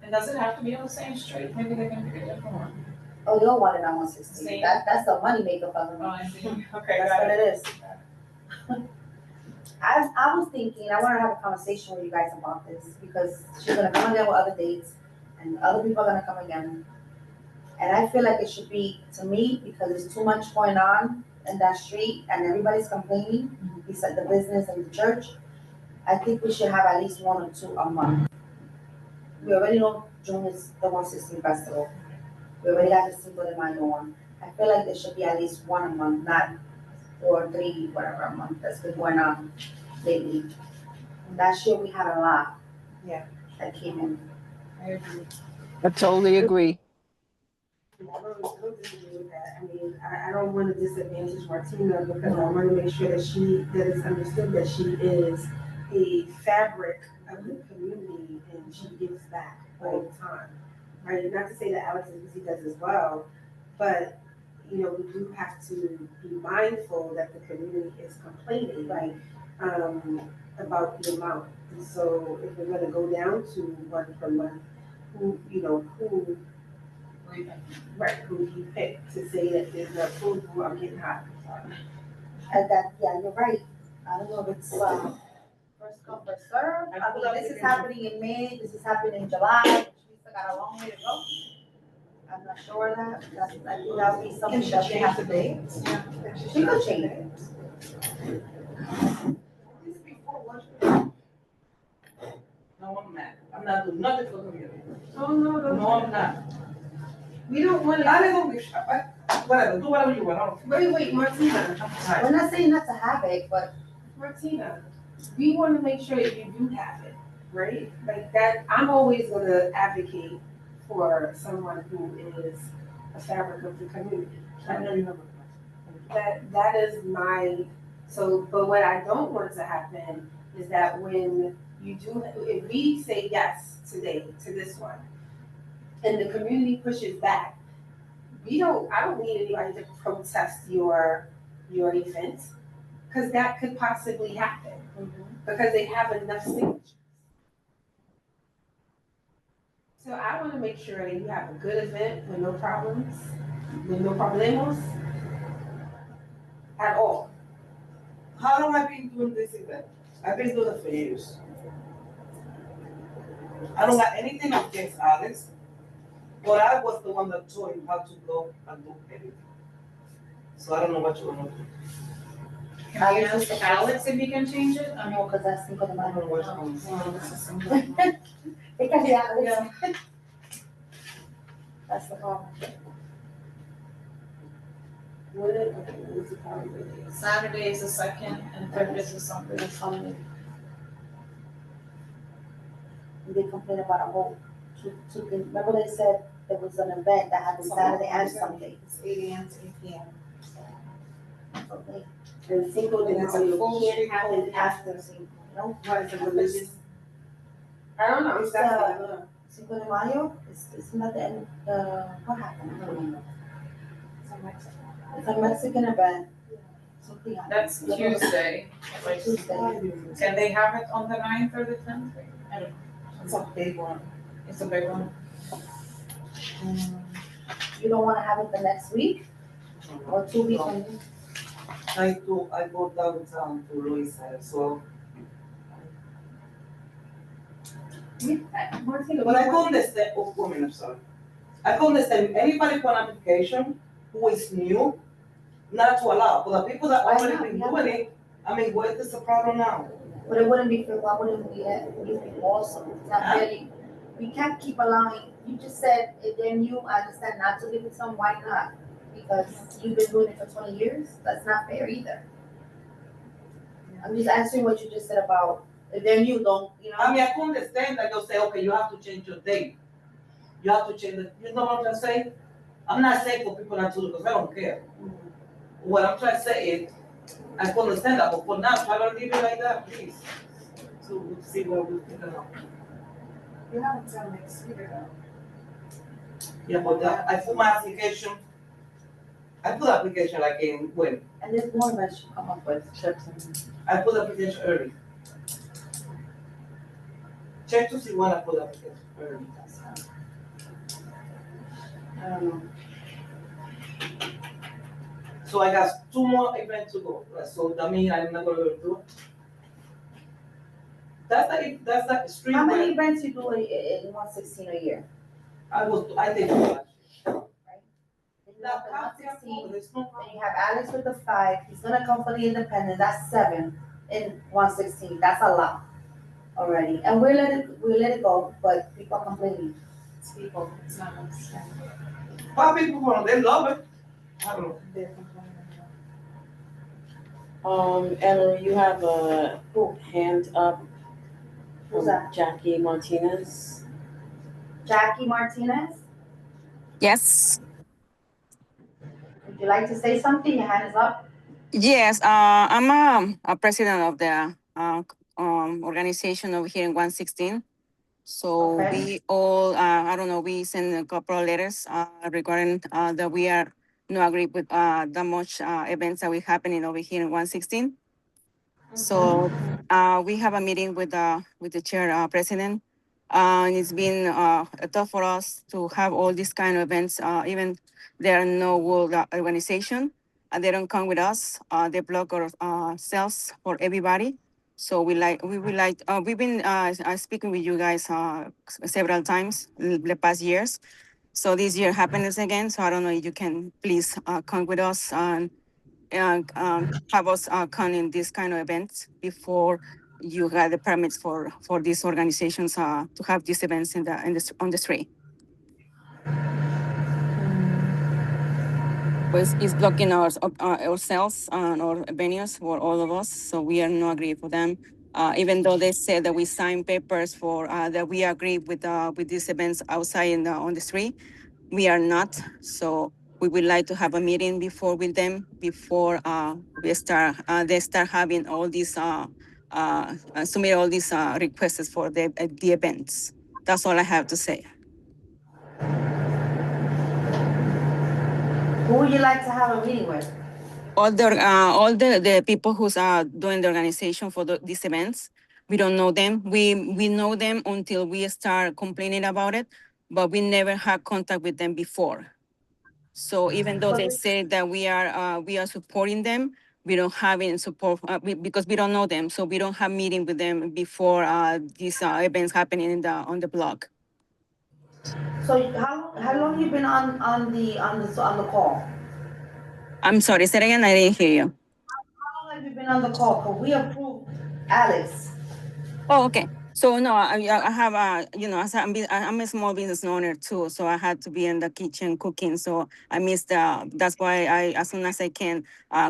And does it have to be on the same street? Maybe they can pick a different one. Oh, you don't want it on 116, Same. that's the money maker for Oh, them, I see. Okay, that's got what it. it is. I was thinking, I wanna have a conversation with you guys about this, because she's gonna come again with other dates, and other people are gonna come again. And I feel like it should be, to me, because there's too much going on in that street, and everybody's complaining, besides the business and the church. I think we should have at least one or two a month. We already know June is the 116 festival. We already got the Cinco de Mayo one. I feel like there should be at least one a month, not 4 or 3, whatever a month that's been going on lately. Last year we had a lot. Yeah. That came in. I agree. I totally agree. I don't disagree with that. I mean, I don't want to disadvantage Martina because I want to make sure that it's understood that she is a fabric of the community and she gives back all the time. Right? Not to say that Alex and Lucy does as well, but we do have to be mindful that the community is complaining, right, about the amount. And so if we're going to go down to 1 per month, who right, who he picked to say that there's no approval, I'm getting hot. Yeah, you're right. I don't know if it's, first come, first serve. I mean, this is happening in May, this is happening in July, we still got a long way to go. I'm not sure of that, I think that would be something that we have to do. Yeah. She could change it. No, I'm not. I'm not doing nothing for the community. Oh, no, No, I'm not. We don't want I to, don't give, whatever, do whatever you want, I don't care. wait, Martina, I'm tired. We're not saying not to have it, but Martina, we want to make sure that you do have it, right? Like that, I'm always going to advocate for someone who is a fabric of the community. I know you have That is my, but what I don't want to happen is that when you do, if we say yes today to this one, and the community pushes back, I don't need anybody to protest your event, because that could possibly happen, because they have enough signatures. So I want to make sure that you have a good event with no problems, with no problemos at all. How long have I been doing this event? I've been doing it for years. I don't got anything against Alex, but I was the one that told him how to go and do everything. So I don't know what you want to do. Can we ask Alex if he can change it? I mean, no, because that's Cinco de I don't know Mayo. what you want to do. well, this is something. It can be Alex. That's the problem. What's the problem? Saturday is the second and third is the Sunday. It's Sunday. They complain about a whole, two things. Remember they said there was an event that happened Saturday and Sunday. It's 8 a.m. to 8 p.m. Okay. And Cinco de And it's a Mayo full can't happen full after Cinco, you know? What is it, religious? I don't know, It's, that's what I learned. Cinco de Mayo, it's not the end, what happened? I don't remember. It's a Mexican event. Something happened. That's Tuesday. Like, Tuesday. can they have it on the 9th or the 10th? I don't know. It's a big one. It's a big one. You don't wanna have it the next week or 2 weeks from now? I go downtown to Louisa, so. Martina, But I can understand, women, I'm sorry. I can understand anybody for an application who is new, not to allow, but the people that Why already not? been Yeah. doing it, I mean, what is the problem now? But it wouldn't be, why wouldn't we have, it would be awesome, it's not really, we can't keep allowing, you just said, if they're new, I understand not to give it some, why not? Because you've been doing it for 20 years, that's not fair either. I'm just answering what you just said about, if they're new, don't, you know? I mean, I can understand that they'll say, okay, you have to change your date. You have to change it, you know what I'm trying to say? I'm not saying for people not to, because I don't care. What I'm trying to say is, I can understand that, but for now, try to leave it like that, please. So we'll see what we can do. You have until next week ago. Yeah, but I put my application, I put application like in, when? And there's more of us should come up with trips and. I put application early. Check to see when I put application early. I don't know. So I got 2 more events to go, so that means I'm not gonna do it. That's the street. How many events you do in 116 a year? I think. Now, The 116, there's no then you have Alex with the 5, he's gonna come for the independent, that's 7 in 116, that's a lot already. And we'll let it go, but people are complaining. It's people, it's not us. Why people want, they love it. I don't know. Emma, you have a hand up Who's from that? Jackie Martinez. Jackie Martinez, Yes, would you like to say something? Your hand is up. yes. I'm a president of the organization over here in 116. So Okay. we all, I don't know, we send a couple of letters regarding that we are no agree with the much events that we happening over here in 116. So we have a meeting with the chair president. And it's been tough for us to have all these kind of events. Even there are no world organization, and they don't come with us. They block our sales for everybody. So we've been speaking with you guys several times in the past years. So this year happens again. So I don't know if you can please come with us and have us come in these kind of events before you got the permits for these organizations to have these events on the street. Pues it's blocking our sales and our venues for all of us, so we are not agree for them. Even though they said that we signed papers for that we agree with these events outside on the street, we are not. So we would like to have a meeting before with them before they start having all these submit all these requests for the events. That's all I have to say. Who would you like to have a meeting with? All the people who's doing the organization for these events, we don't know them. We know them until we start complaining about it, but we never had contact with them before. So even though they say that we are supporting them, we don't have any support because we don't know them. So we don't have meeting with them before these events happening on the blog. So how long you been on the call? I'm sorry, say it again. I didn't hear you. How long have you been on the call? Cause we approved Alex. Oh, okay. So no, I have I'm a small business owner too, so I had to be in the kitchen cooking. So I missed that's why as soon as I can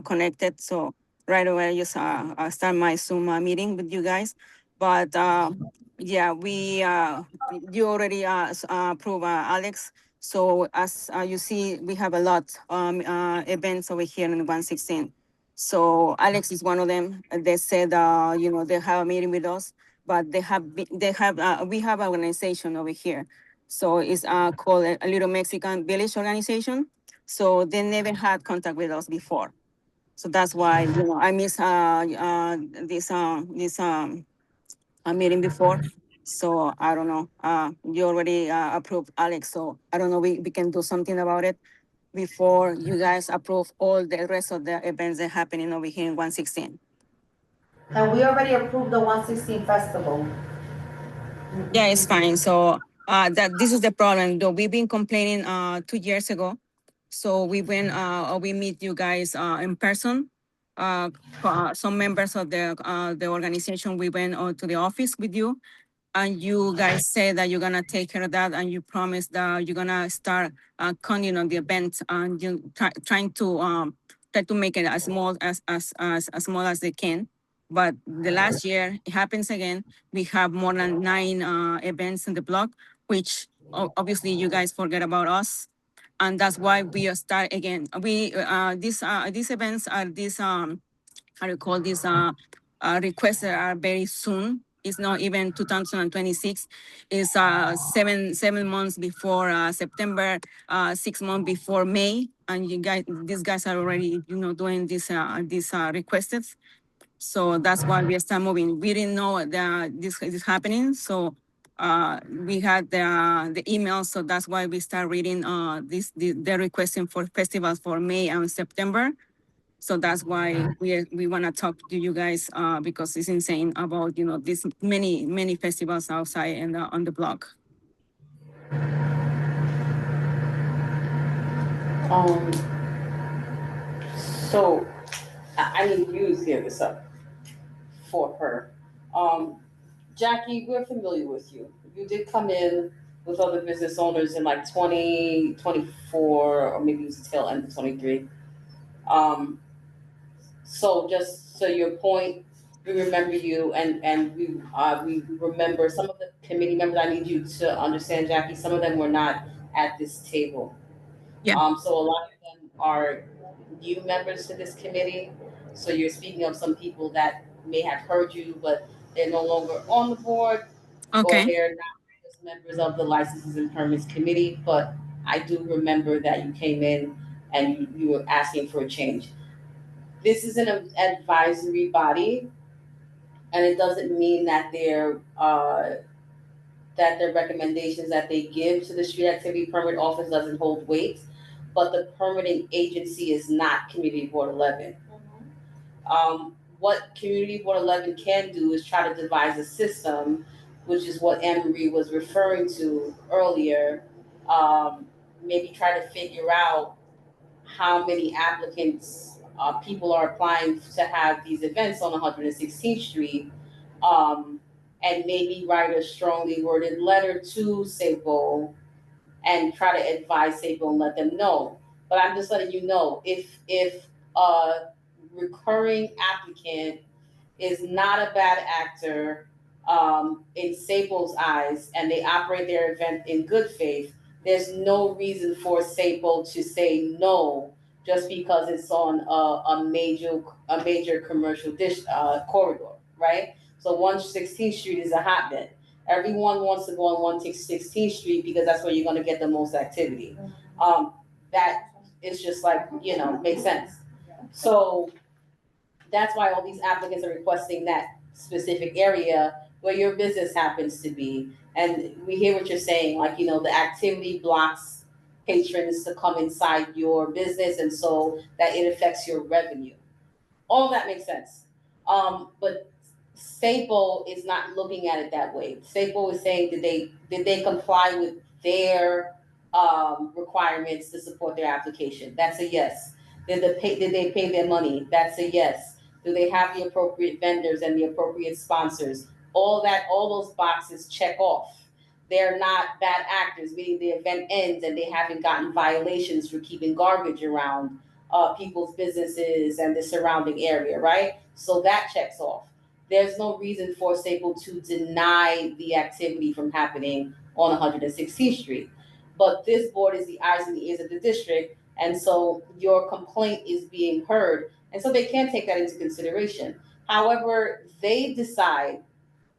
connect it. So right away I just start my Zoom meeting with you guys. But yeah, you already approved Alex. So as you see, we have a lot events over here in 116. So Alex is one of them. They said they have a meeting with us, but we have an organization over here. So it's called a Little Mexican Village Organization. So they never had contact with us before. So that's why I miss this meeting before. So I don't know. You already approved Alex, so I don't know. We can do something about it before you guys approve all the rest of the events that are happening over here in 116. And we already approved the 116 festival. Yeah, it's fine. So that this is the problem. Though we've been complaining 2 years ago. So we meet you guys in person. Some members of the organization, we went to the office with you, and you guys say that you're gonna take care of that, and you promise that you're gonna start counting on the events, and you trying to try to make it as small as small as they can. But the last year it happens again. We have more than 9 events in the block, which obviously you guys forget about us, and that's why we start again. We these events are these how do you call these requests that are very soon. It's not even 2026. It's 7 months before September, 6 months before May, and these guys are already doing these requests. So that's why we start moving. We didn't know that this is happening, so we had the email, so that's why we start reading they're requesting for festivals for May and September. So that's why we want to talk to you guys because it's insane about these many festivals outside and on the block. So I need you to clear this up for her. Jackie, we're familiar with you. You did come in with other business owners in like 2024, or maybe it was the tail end of 23. So just so your point, we remember you, and we remember some of the committee members. I need you to understand, Jackie, some of them were not at this table. Yeah. So a lot of them are new members to this committee. So you're speaking of some people that may have heard you, but they're no longer on the board, or Okay. they're not just members of the licenses and permits committee. But I do remember that you came in and you were asking for a change. This is an advisory body, and it doesn't mean that that the recommendations that they give to the street activity permit office doesn't hold weight, but the permitting agency is not Community Board 11. What Community Board 11 can do is try to devise a system, which is what Anne Marie was referring to earlier. Maybe try to figure out how many applicants, people are applying to have these events on 116th Street, and maybe write a strongly worded letter to SAPO and try to advise SAPO and let them know. But I'm just letting you know, if a recurring applicant is not a bad actor, in SAPO's eyes, and they operate their event in good faith, there's no reason for SAPO to say no just because it's on a major commercial corridor, right? So 116th Street is a hotbed. Everyone wants to go on 116th Street because that's where you're going to get the most activity. That is just like, makes sense. So that's why all these applicants are requesting that specific area where your business happens to be. And we hear what you're saying, like, the activity blocks patrons to come inside your business, and so that it affects your revenue. All that makes sense. But SAPO is not looking at it that way. SAPO is saying, did they comply with their requirements to support their application? That's a yes. Did they pay their money? That's a yes. Do they have the appropriate vendors and the appropriate sponsors? All those boxes check off. They're not bad actors, meaning the event ends and they haven't gotten violations for keeping garbage around people's businesses and the surrounding area, right? So that checks off. There's no reason for SAPO to deny the activity from happening on 116th Street. But this board is the eyes and the ears of the district, and so your complaint is being heard, and so they can take that into consideration. However, they decide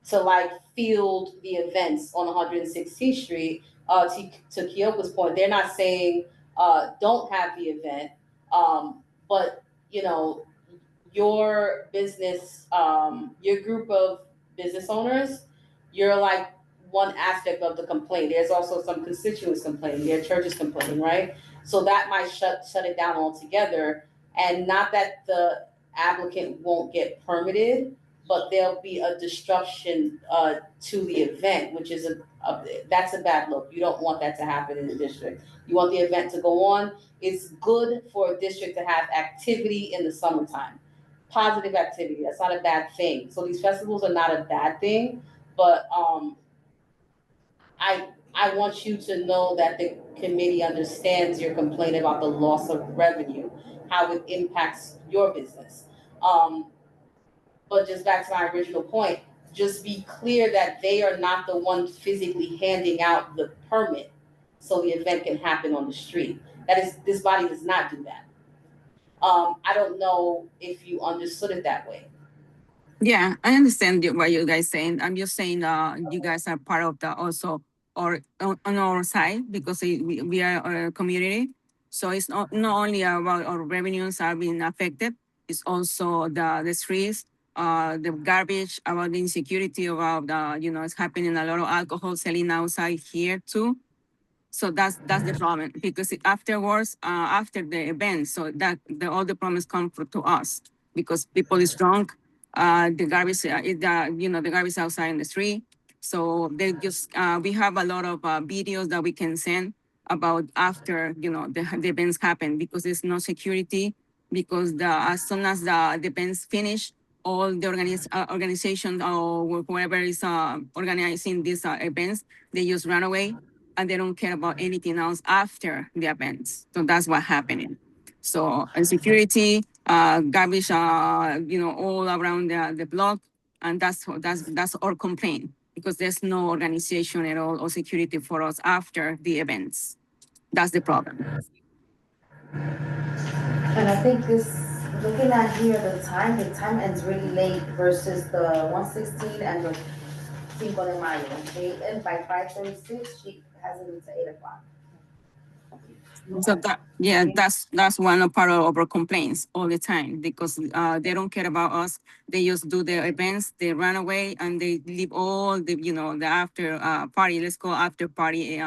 to field the events on 116th Street. To Kyoko's point, they're not saying don't have the event, but your business, your group of business owners, you're like one aspect of the complaint. There's also some constituents complaining, their churches complaining, right? So that might shut it down altogether. And not that the applicant won't get permitted, but there'll be a disruption to the event, which is that's a bad look. You don't want that to happen in the district. You want the event to go on. It's good for a district to have activity in the summertime. Positive activity. That's not a bad thing. So these festivals are not a bad thing, but I want you to know that the committee understands your complaint about the loss of revenue, how it impacts your business. But just back to my original point, just be clear that they are not the one physically handing out the permit so the event can happen on the street. This body does not do that. I don't know if you understood it that way. Yeah, I understand what you guys saying. I'm just saying you guys are part of the also or on our side because we are a community. So it's not only about our revenues are being affected, it's also the streets, the garbage, about the insecurity, about it's happening a lot of alcohol selling outside here too. So that's the problem because afterwards, after the event, so that all the problems come to us because people is drunk. The garbage the garbage outside in the street. So they just we have a lot of videos that we can send about after the events happen because there's no security because as soon as the events finish, all the organization or whoever is organizing these events, they just run away and they don't care about anything else after the events. So that's what happening. So security, garbage, all around the block, and that's our complaint because there's no organization at all or security for us after the events. That's the problem. And I think looking at here, the time ends really late versus the 116 and the Cinco de Mayo. They end by 5:36, she has it until 8 o'clock. So that's one part of our complaints all the time because they don't care about us. They just do their events, they run away, and they leave all the after party. Let's go after party.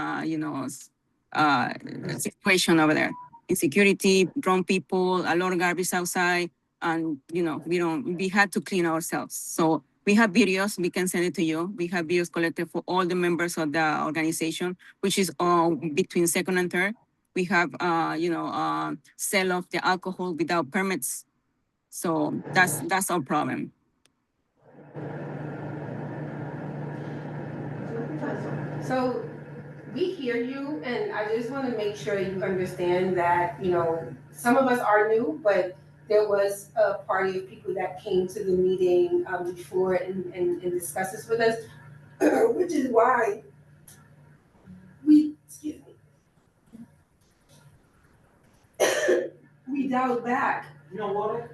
Situation over there. Insecurity, drunk people, a lot of garbage outside, and we had to clean ourselves. So we have videos. We can send it to you. We have videos collected for all the members of the organization, which is between second and third. We have, sell off the alcohol without permits. So that's our problem. So we hear you, and I just want to make sure you understand that, some of us are new, but there was a party of people that came to the meeting before and discussed this with us, which is why excuse me, we dialed back. No water?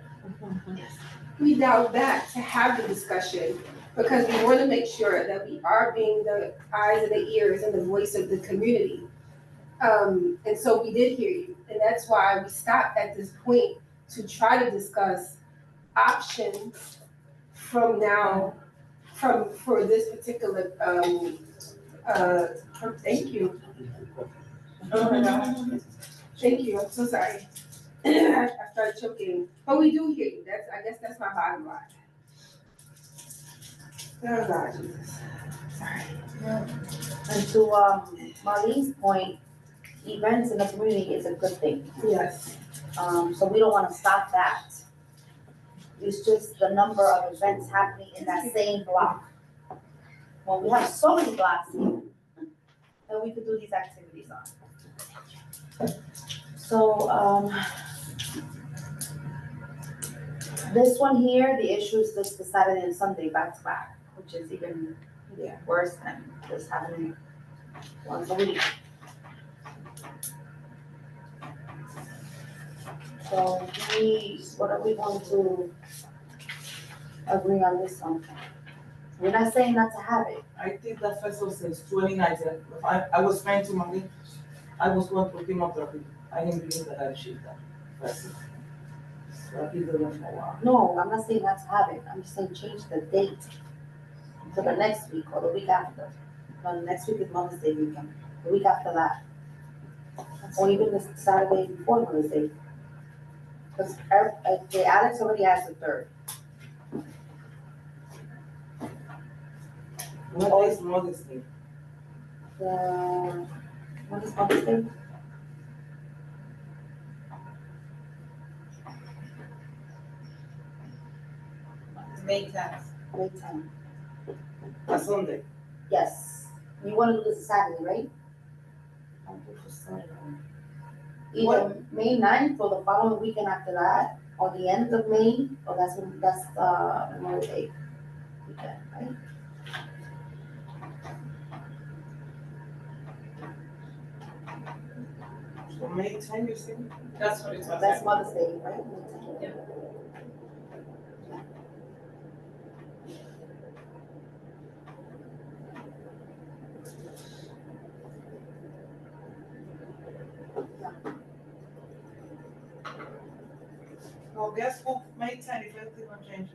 We dialed back to have the discussion because we want to make sure that we are being the eyes and the ears and the voice of the community. And so we did hear you, and that's why we stopped at this point to try to discuss options for this particular, thank you. Oh my God. Thank you, I'm so sorry. I started choking, but we do hear you. I guess that's my bottom line. Oh God, Jesus. Sorry. And to Marlene's point, events in the community is a good thing. Yes. So we don't wanna stop that. It's just the number of events happening in that same block. Well, we have so many blocks here that we could do these activities on. So, this one here, the issue is just the Saturday and Sunday back to back, which is even worse than just having once a week. So what are we going to agree on this one? We're not saying not to have it. I think that festival since 2019. I was trying to money. I was going to chemotherapy. I didn't believe that I achieved that festival. So I did it for a while. No, I'm not saying not to have it. I'm just saying change the date to the next week or the week after. No, the next week is Mother's Day weekend. The week after that. Or even the Saturday before Mother's Day. Because Alex already has the 3rd. What is Mother's Day? What is Mother's Day? May 10th. May 10th. A Sunday. Yes. You want to do this Saturday, right? I'll do for Saturday. Either May 9th or the following weekend after that, or the end of May, or that's Memorial Day weekend, right? So May 10th, you see? That's what it's about. That's Mother's Day, right? Yeah. Well, guess what? May 10th, if everything will change.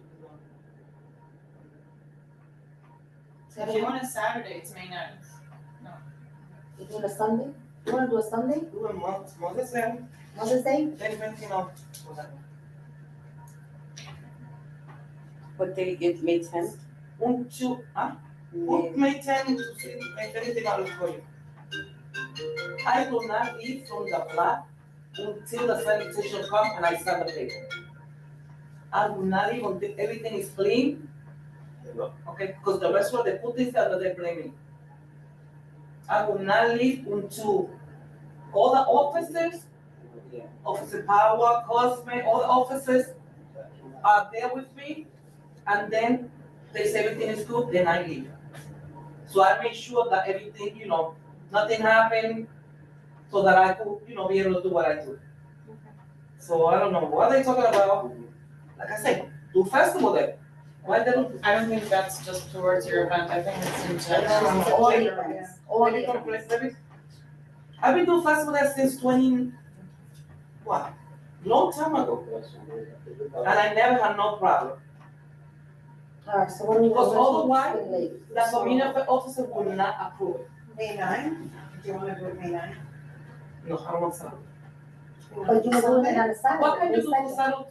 If you want a Saturday, it's May 9th. You doing a Sunday? You wanna do a Sunday? Do a Mother's Day. Mother's Day? Then if anything else, whatever. What day is May 10th? May 10th, to see if anything else for you. I do not leave from the flat until the sanitation comes and I start the paper. I do not leave until everything is clean. Okay, because the restaurant, they put this there, they blame me. I will not leave until all the officers, Officer Power, Cosme, all the officers are there with me, and then they say everything is good, then I leave. So I make sure that everything, nothing happened, so that I could, be able to do what I do. So I don't know, what are they talking about? Like I said, do festival there. Why they don't? I don't think that's just towards your event, I think it's in general. All the events, all the events. I've been doing festival there since long time ago. And I never had no problem. Alright, so what do you? Because otherwise, Late. the community officer would not approve it. May 9? Do you wanna do it May 9? No, I don't want Saturday. But you were doing it on a Saturday. What can you do May for 2nd. Saturday?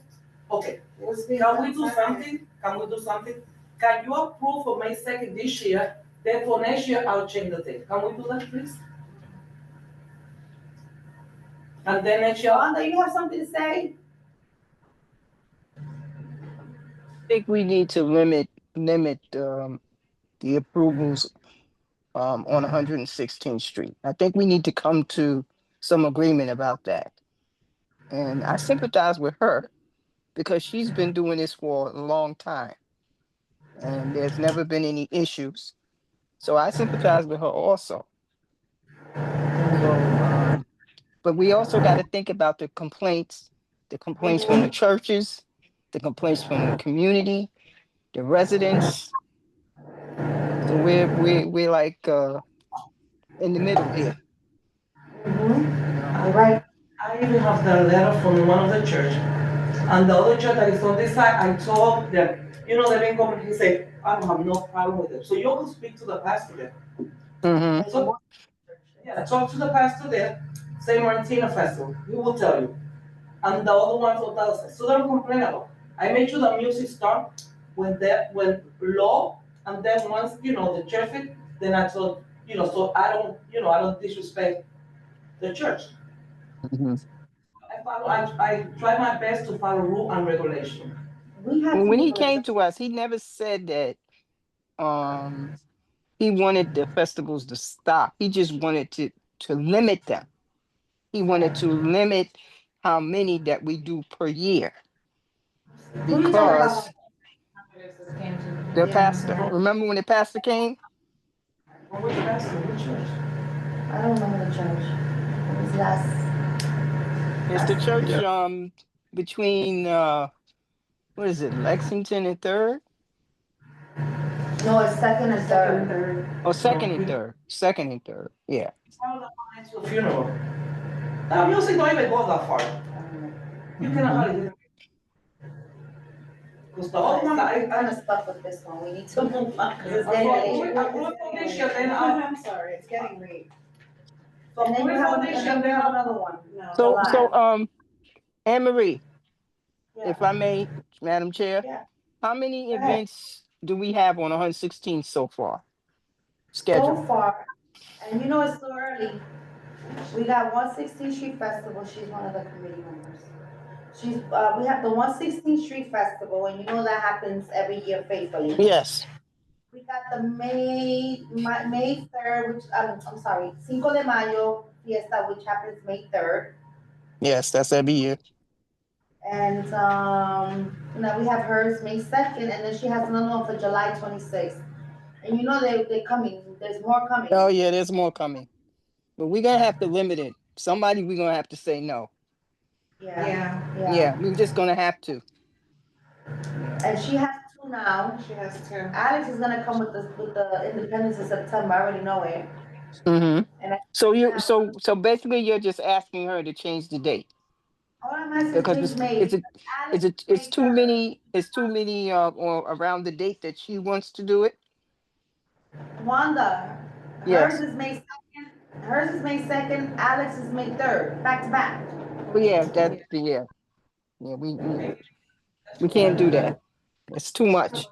Okay, Let's be can on we do Saturday. something? Can we do something? Can you approve for May 2nd this year? Then for next year, I'll change the date. Can we do that, please? And then next year, Yolanda, you have something to say? I think we need to limit the approvals on 116th Street. I think we need to come to some agreement about that. And I sympathize with her because she's been doing this for a long time and there's never been any issues. So I sympathize with her also. So, but we also got to think about the complaints from the churches, the complaints from the community, the residents. So we're like in the middle here, you know. All right. I even have the letter from one of the church. And the other church that is on this side, I told them, they've been coming, he said, I don't have no problem with it. So you can speak to the pastor there. Mm-hmm. So, yeah, talk to the pastor there, say Martina Festival, he will tell you. And the other ones will tell us, so don't complain about. I made sure the music start when low, and then once, the traffic, then I told, so I don't disrespect the church. Mm-hmm. I try my best to follow rule and regulation. We have to When he move came on. to us, he never said that he wanted the festivals to stop. He just wanted to limit them. He wanted to limit how many that we do per year. Who you talking about? Because the Yeah. pastor, remember when the pastor came? Which pastor, which church? I don't remember the church. It was last. It's the church between what is it, Lexington and Third? No, it's second and third. Oh, second and third. Second and third. Yeah. How the one to a funeral? That music don't even go that far. You cannot hardly hear it. Because the other one, I'm kind of stuck with this one. We need to move on because it's getting late. I'm sorry, it's getting late. And then you have another one. No. So July. Anne Marie, Yeah. if I may, Madam Chair, Yeah. how many Go ahead. events do we have on 116 so far? So Scheduled. far, and it's so early. We got 116th Street Festival. She's one of the committee members. We have the 116th Street Festival, and that happens every year faithfully. Yes. We got the May 3rd, which I'm sorry, Cinco de Mayo Fiesta, which happens May 3rd. Yes, that's every year. And we have hers May 2nd, and then she has another one for July 26th. And they're coming. There's more coming. Oh yeah, there's more coming. But we're gonna have to limit it. Somebody we're gonna have to say no. Yeah, we're just gonna have to. Yeah. And she has two now. She has 2. Alex is gonna come with the Independence in September. I already know it. Mm-hmm. And So basically you're just asking her to change the date. all I'm asking Because is May. it's too many or around the date that she wants to do it. Wanda, Yes. hers is May 2nd. Hers is May 2nd. Alex is May 3rd. Back to back. Oh yeah, we can't do that. It's too much.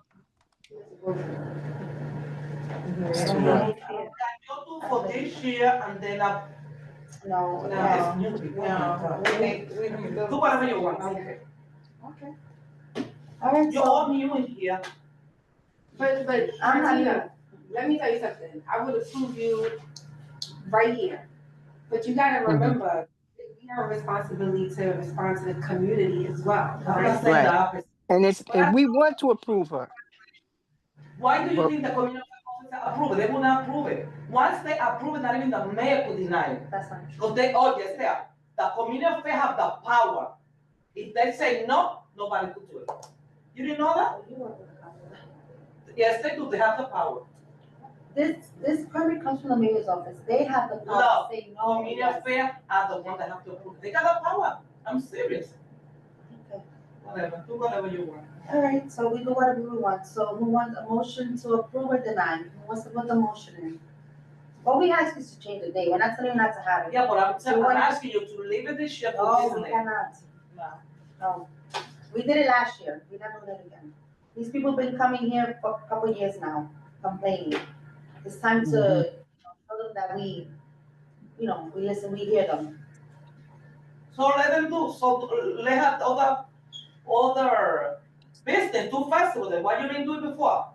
It's too much. I'll do for this year, and then No. it's music. Do whatever you want. Okay. All right. You're all new in here. But I'm not Martina, let me tell you something. I would approve you right here. But you gotta remember, we have a responsibility to respond to the community as well. I'm not saying Right. the opposite. And if we want to approve her, Why do you But- think the community officer approve it? They will not approve it. Once they approve it, not even the mayor could deny it. That's not true. Because they, oh, yes, they are. The community affairs have the power. If they say no, nobody could do it. You didn't know that? Yes, they do. They have the power. This permit comes from the mayor's office. They have the power No, to say no. community Yes. affairs are the ones that have to approve. They got the power. I'm serious. Okay. Whatever, do whatever you want. All right, so we do whatever we want. So who wants a motion to approve or deny? Who wants to put the motion in? What we ask is to change the date. We're not telling you not to have it. Yeah, but I'm So what- asking you to leave it this year for No, this we next. cannot. No. No. We did it last year. We're not doing it again. These people been coming here for a couple of years now, complaining. It's time to tell them that we listen, we hear them. So let them do, so let have other business, do festival, then why you didn't do it before?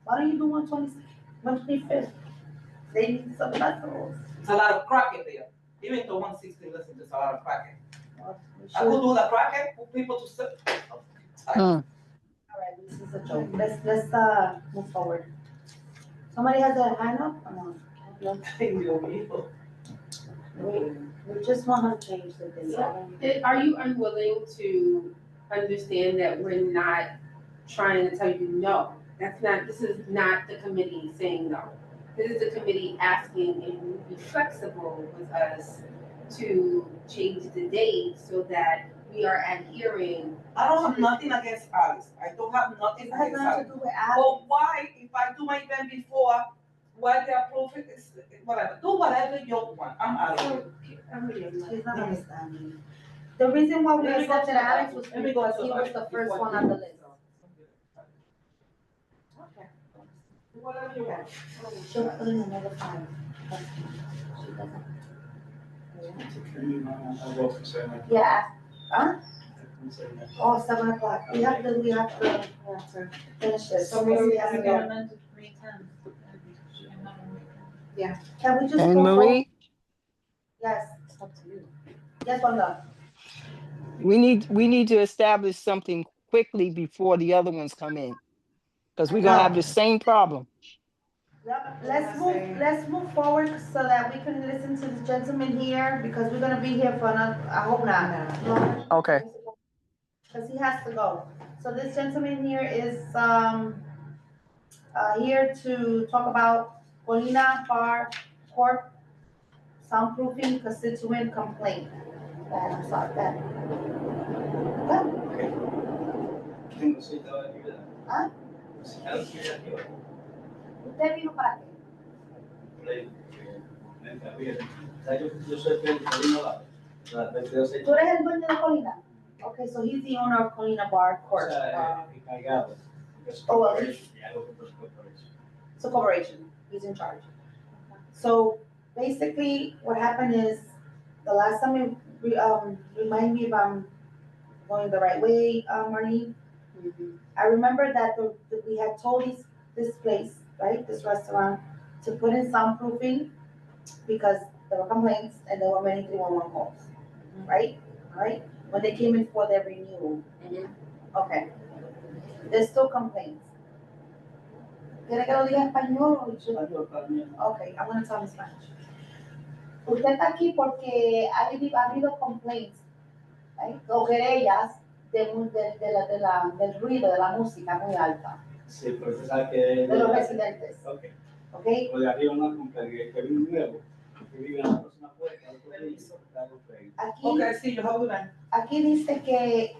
Why don't you do 125th? They need some festivals. It's a lot of crackhead there, even though 160, listen, there's a lot of crackhead. Well, we I could should- do the crackhead for people to sit. All right, this is a joke. Let's move forward. Somebody has a hand up? Or no? We just want to change the date. Are you unwilling to understand that we're not trying to tell you no? This is not the committee saying no. This is the committee asking if you would be flexible with us to change the date so that we are adhering. I don't have nothing against Alice, I don't have nothing It has against nothing Alice. to do with But Alex. why, if I do my event before, why they approve it, is whatever, do whatever you want, I'm out of it. She's not understanding. The reason why we Let me go accepted to the Alex Bible. was Let me go because to he the was Bible the first before one I on the do. list. Do whatever you want. She'll put in another time. She doesn't. Yeah, huh? Oh, 7 o'clock. We have to finish this. So Mary has to go. Can we just Anne go for? Marie, Yes, it's up to you. Yes, Wanda. we need to establish something quickly before the other ones come in. Because we're gonna have the same problem. Yep, let's move forward so that we can listen to the gentleman here, because we're gonna be here for another, I hope not. No. Okay. Because he has to go. So this gentleman here is, here to talk about Colina Bar Corp. Soundproofing constituent complaint. I'm sorry, that. ¿Ah? ¿Usted vino para qué? ¿Tú eres el dueño de Colina? Okay, so he's the owner of Colina Bar Corp. Oh, well, it's a corporation. He's in charge. So basically, what happened is, the last time remind me if I'm going the right way, Marlene. I remember that we had told this place, right, this restaurant, to put in soundproofing because there were complaints and there were many 311 calls, right? All right, when they came in for their renewal. Okay, there's still complaints. ¿Quiere que lo diga en español o okay, I'm gonna tell in Spanish. Usted está aquí porque ha habido complaints, right? O querellas del ruido de la música muy alta. Sí, pero usted sabe que de los residentes. Okay. Okay? O de arriba una complaint que vive nuevo, que vive en la próxima puerta, Aquí dice que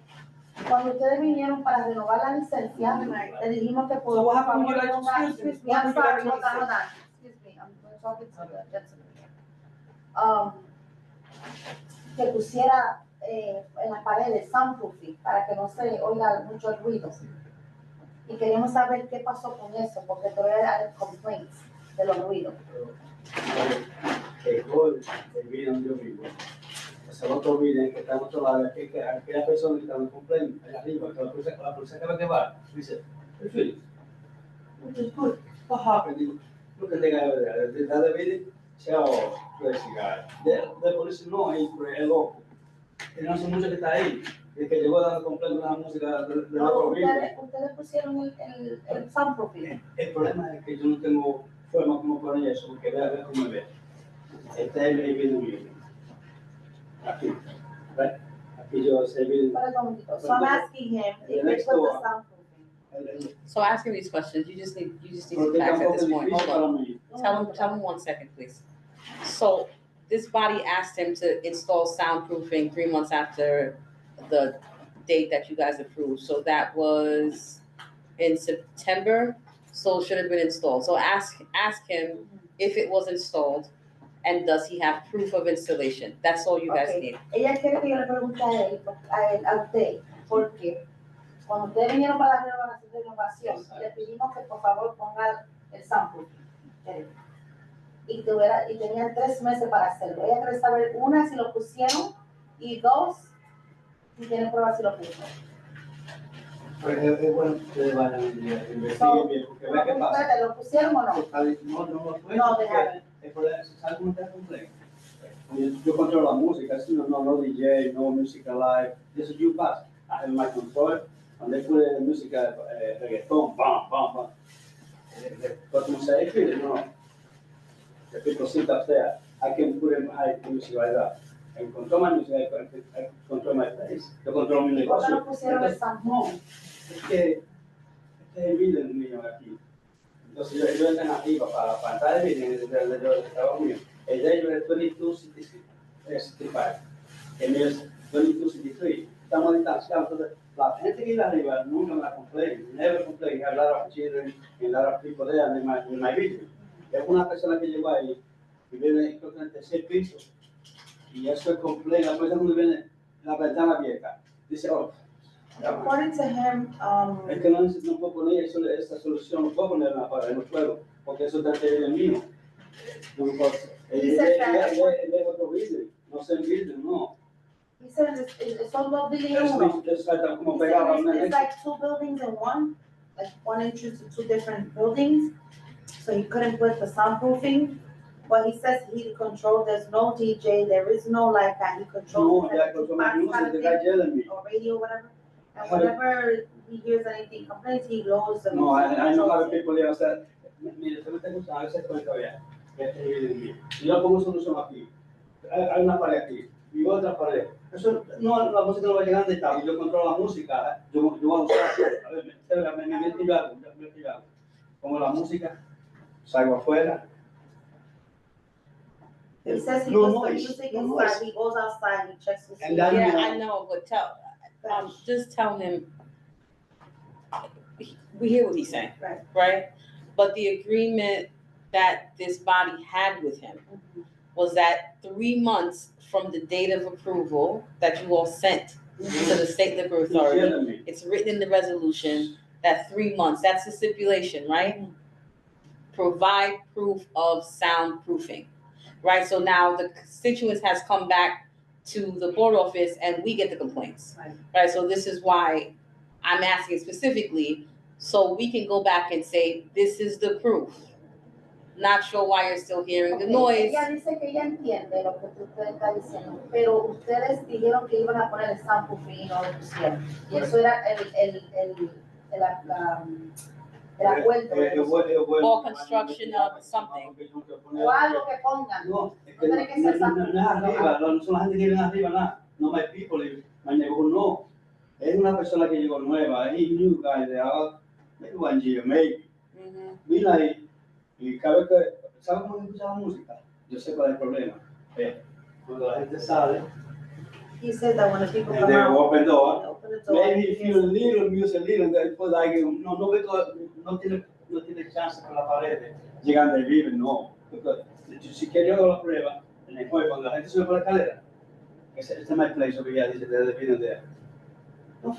cuando ustedes vinieron para renovar la licencia, le dijimos que por favor, excuse me, I'm sorry, hold on. Excuse me, I'm talking to the gentleman. Que pusiera en las paredes soundproofing para que no se oiga mucho el ruido. Y queríamos saber qué pasó con eso, porque todavía hay complaints de los ruidos. Que gol del video donde yo vivo. O sea, otro video que está en otro lado, que aquella persona que está en complaint allá arriba, que la policía acaba de llevar, dice, hey Felix, what is good? What happened? Digo, look at the guy over there, the other video, So, crazy guy. The police no, es loco. Y no hace mucho que está ahí. Y que llegó dando completo una música de la No, provincia. ustedes pusieron el soundproofing. El problema es que yo no tengo forma como poner eso, porque vea cómo ve. Este es el video mío. Aquí. ¿Ves? Aquí yo sé el video. Para un momentito. So I'm asking him if they next put the door. soundproofing. So ask him these questions, you just need to Porque pass at tampoco this es point, difícil hold on. para mí. Tell him 1 second, please. So this body asked him to install soundproofing 3 months after the date that you guys approved. So that was in September, so it should have been installed. So ask him if it was installed and does he have proof of installation? That's all you guys Okay. need. Ella quiere que yo le pregunte a usted, porque cuando ustedes vinieron para la renovación, le pedimos que por favor ponga el soundproofing. Y tenían 3 meses para hacerlo. Ella quiere saber, 1, si lo pusieron, y 2, si tienen pruebas si lo pusieron. Pues es bueno que ustedes vayan y investiguen bien, porque ve qué pasa. ¿Ustedes lo pusieron o no? No, déjame. El problema es, ¿sabes cómo está complejo? Yo controlo la música, no DJ, no música live. This is you pass. I have my control. When they put in música reggaeton, bam, bam, bam. But como se escribe, no. The people sit up there. I can put in high music like that. I control my music, I control my place. Yo controlo mi ¿Por qué negocio. no pusieron el soundproofing? Es que este es el video mío aquí. Entonces yo entro arriba para entrar el video del trabajo mío. El de ellos es 2265. El mío es 2263. Estamos distanciados. Entonces, la gente que iba arriba nunca me la complain. Never complain. I have a lot of children and a lot of people there in my video. Es una persona que llegó ahí y vive creo que en el 3er piso. Y eso es complain. La persona cuando viene la ventana abierta. Dice, oh. According to him, Es que no puedo poner esa solución, no puedo poner en la pared, no puedo, porque eso está en el mío. No puedo. Es otro video, no sé el video, no. he said it's all about building uno. Es como He pegado a said una it's like 2 buildings in one, like 1 entrance to 2 different buildings. So he couldn't put the soundproofing, but he says he controls, there's no DJ, there is no like that, he controls. No, ya control my music, the guy yelling me. Or radio, whatever. And whenever he hears anything complaints, he lowers the. No, I know how people there, o sea, mire, usted me está escuchando, a veces cuenta bien, este video mío. Si yo pongo solución aquí, hay una pared aquí, y otra pared. Eso, no, la música no va a llegar de tal, yo controlo la música, yo voy a usar, a ver, me metí algo, como la música, salgo afuera. He says he No puts the noise, music no inside, noise. he goes outside, he checks the. And that- Yeah, I know, but just tell him, we hear what he's saying, Right. right? But the agreement that this body had with him was that 3 months from the date of approval that you all sent to the State Liquor He's Authority, yelling me. it's written in the resolution that 3 months, that's the stipulation, right? Provide proof of soundproofing, right? So now the constituents has come back to the board office and we get the complaints, right? So this is why I'm asking specifically, so we can go back and say, this is the proof. Not sure why you're still hearing the Okay, noise. ella dice que ella entiende lo que usted está diciendo, pero ustedes dijeron que iban a poner el soundproofing y no lo pusieron. Y eso era el acuerdo. Or construction of something. O algo que pongan. No, es que no es arriba, no son la gente que viene arriba, nada. No my people, my neighborhood, no. Es una persona que llegó nueva, es new guy de maybe 1 year, maybe. Vino ahí y cada vez que, ¿sabes cómo se escucha la música? Yo sé cuál es el problema. Cuando la gente sale, He said that when the people and come they out, open the they door, open the door. maybe if you little music, little, después like, no tiene chance con la pared, llegan de vivir, no. Porque si quiero hago la prueba, en el juego, cuando la gente sube por la escalera, este es my place over here, dice, de video there. No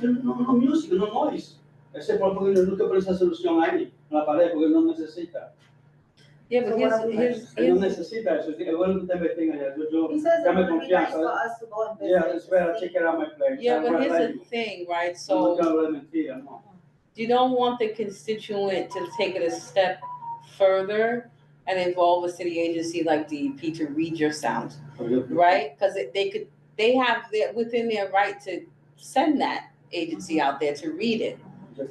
music, no noise. Ese es porque no te pone esa solución ahí, en la pared, porque no necesita. Yeah, but So Él no necesita eso, es bueno que te investiguen, yo, He says it dame would be nice confianza. for us to go and visit. Yeah, espera, check it out my place. Yeah, but I'm here's ready. the thing, right? No So te hablo de mentira, no. you don't want the constituent to take it a step further and involve a city agency like DEP to read your sound, right? Because they have within their right to send that agency out there to read it,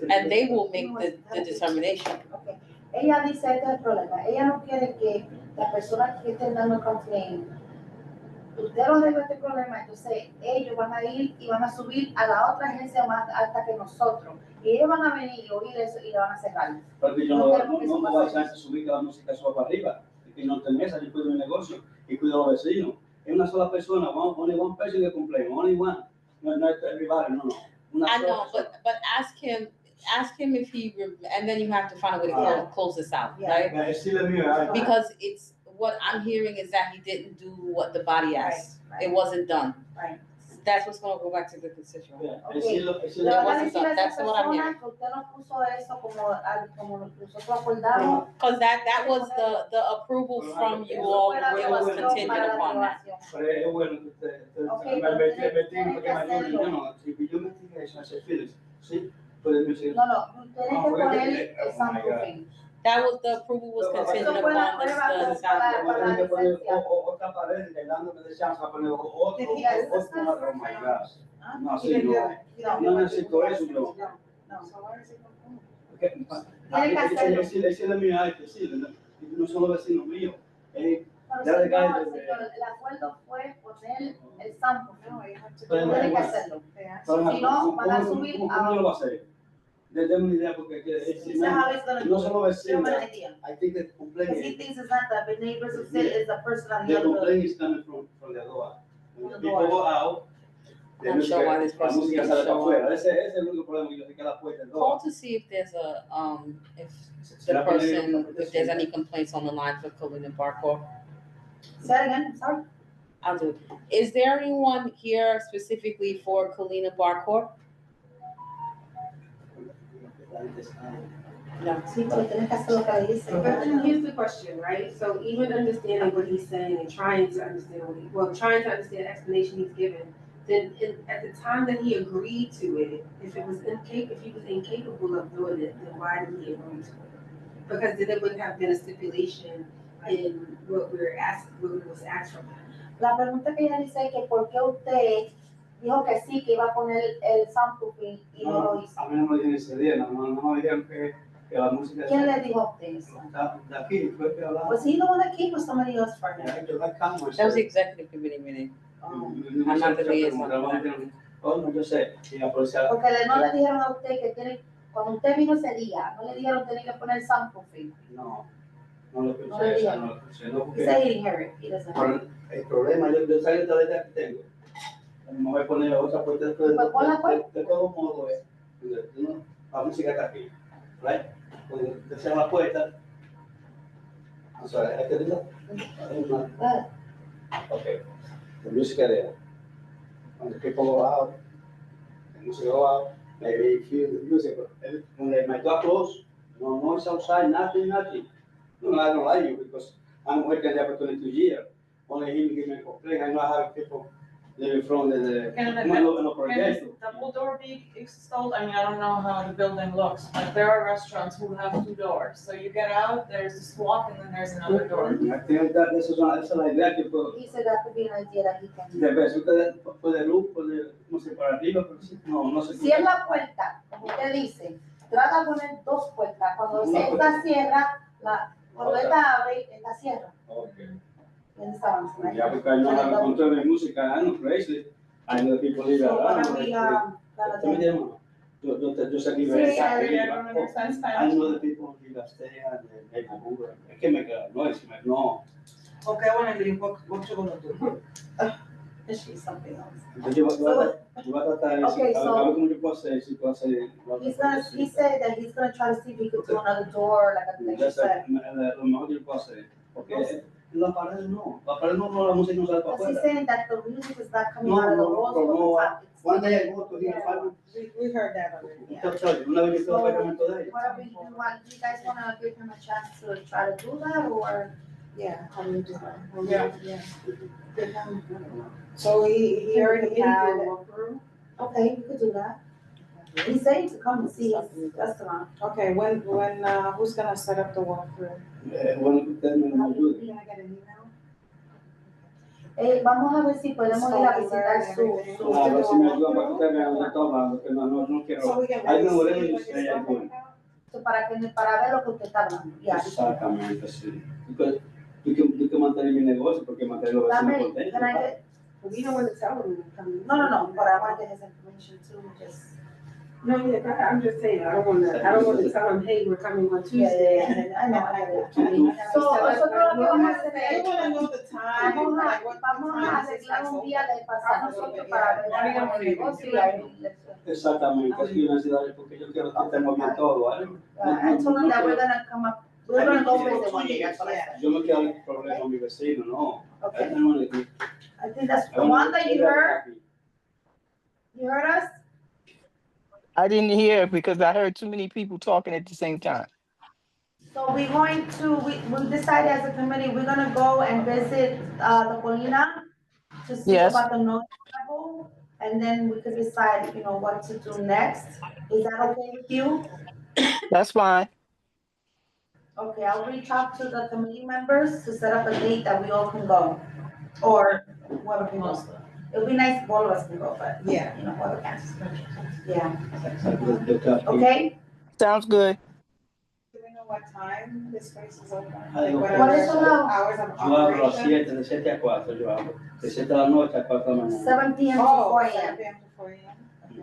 and they will make the determination. Okay. Ella dice, este es el problema, ella no quiere que las personas que estén dando complaint, usted no debe este problema, entonces ellos van a ir y van a subir a la otra agencia más alta que nosotros, y ellos van a venir y oír eso y le van a cerrar. Porque yo no me voy a subir que la música suba para arriba, que no te mesa, yo cuido mi negocio y cuido a los vecinos. Es una sola persona, only one person que complain, only one, no everybody, no. I know, but ask him if he, and then you have to find a way to close this out, right? Because it's, what I'm hearing is that he didn't do what the body asked. Right. It wasn't done. Right. That's what's gonna go back to the constituent. Okay. Le van a decir a esa persona que usted no puso eso como nosotros acordamos. Because that was the approval from you all, it was contingent upon that. Pero es bueno que usted me porque yo no, si yo me dije eso hace Phillips, sí, puede decir. No, tiene que poner el soundproofing. That was, the approval was contingent upon the sound. Tiene que poner otra pared, dándome de chance a poner otro, oh my gosh. No, sí, no necesito eso, yo. Decirle a mi arte, sí, no son los vecinos míos. El acuerdo fue poner el soundproofing. Tiene que hacerlo. Si no, van a subir a... ¿Cómo lo va a hacer? Desde una idea porque no solo vecinos. I think the complaint he thinks it's not that the neighbors who sit is the person on the other building. The complaint is coming from the door. When people go out, I'm not sure why this person is show up. Ese es el único problema que yo sé que la puerta del door. Call to see if there's a, if there's any complaints on the line for Colin Parkour. Say that again, sorry. I'll do it. Is there anyone here specifically for Colina Barcourt? No. But then here's the question, right? So even understanding what he's saying and trying to understand trying to understand the explanation he's given, then at the time that he agreed to it, if he was incapable of doing it, then why did he agree to it? Because then it wouldn't have been a stipulation in what was asked from him. La pregunta que ella dice es que por qué usted dijo que sí, que iba a poner el soundproofing y no lo hizo. A mí no me dijeron ese día, no me dijeron que la música... ¿Quién le dijo a usted eso? De aquí, fue que hablaba. Was he the one that came or somebody else for him? That was the executive committee meeting. I'm not the liaison. Oh, no, yo sé. Porque no le dijeron a usted que tiene, cuando usted vino ese día, no le dijeron que tenía que poner soundproofing. No lo escuché, no porque... He said he didn't hear it, he doesn't hear it. El problema, yo sé la letra que tengo. Me voy a poner otra puerta de todos modos, la música está aquí, right? Cuando te cierras la puerta, I'm sorry, I can do that? Okay, the music there. When the people go out, the music go out, maybe you feel the music, but when my door closed, no noise outside, nothing. No, I don't like you because I'm working there for 22 years. Only him give me a complaint. I know I have people living from the Can this double door be installed? I mean, I don't know how the building looks, but there are restaurants who have two doors. So you get out, there's this walk, and then there's another door. I think that this is la idea que puedo. He said that could be an idea that he can do. De vez usted puede luz, no sé, para arriba, pero no sé. Si es la puerta, como usted dice, trata de poner dos puertas. Cuando esta cierra, cuando esta abre, esta cierra. Okay. Right? Yeah, because I know how to control the music. I know crazy. I know people live around. Yo sé que I know the people who live upstairs and they make Uber. Es que me queda noise, no. Okay, I want to leave. What you gonna do? This is something else. Entonces yo voy a tratar Okay, a ver cómo yo puedo hacer, si puedo hacer. He said that he's gonna try to see if he could do another door, like you said. Lo mejor que yo puedo hacer, porque la pared no, la música no sale para Because he's afuera. saying that the music is not coming out of the walls from the top. One day I go to here, We heard that already. una vez yo fui al apartamento de ella. What do you guys wanna give him a chance to try to do that, or? Yeah, how do you do that? Yeah. So he already had. Okay, you could do that. He said to come and see his restaurant. Okay, who's gonna set up the walkthrough? Bueno, que ustedes me ayuden. Can I get an email? Vamos a ver si podemos ir a visitar su. A ver si me ayudan para que ustedes vean dónde está hablando, que no quiero. So we can Hay really un see modelo y what usted you're hay talking uno. about? Para ver lo que usted está hablando. Ya. Exactamente, sí. Porque tú que mantener mi negocio, porque mantener los vecinos Dame, contentos. can I get? We don't want to tell them to come. No, but I want to get his information too, just. No, yeah, I'm just saying, I don't want to tell them, hey, we're coming on Tuesday. I know, I get it. So, nosotros lo que vamos a hacer We es, wanna know the time, vamos like what a time is this arreglar place un open? día de pasar nosotros para ver cómo es el negocio y ahí. Exactamente, es que yo necesito, porque yo quiero que estemos bien todo, ¿vale? I told him that we're gonna come up, we're gonna go visit one day, that's what I said. Yo me quiero dar problema con mi vecino, no. Okay. I I think that's the one that you heard. You heard us? I didn't hear because I heard too many people talking at the same time. So we're going to, we decided as a committee, we're gonna go and visit, the Colina to see Yes. about the noise level, and then we could decide, what to do next. Is that okay with you? That's fine. Okay, I'll reach out to the committee members to set up a date that we all can go, or whoever can go. It'll be nice if all of us can go, but, Yeah. whoever can. Yeah, okay? Sounds good. Do we know what time this place is open? I don't Like, know. what What is are the the hours of Yo abro a las operation? 7, de 7 a 4 yo abro. De 7 de la noche a 4 de la mañana. 7 p.m. to Oh, 4 7 a.m. p.m. to 4 a.m.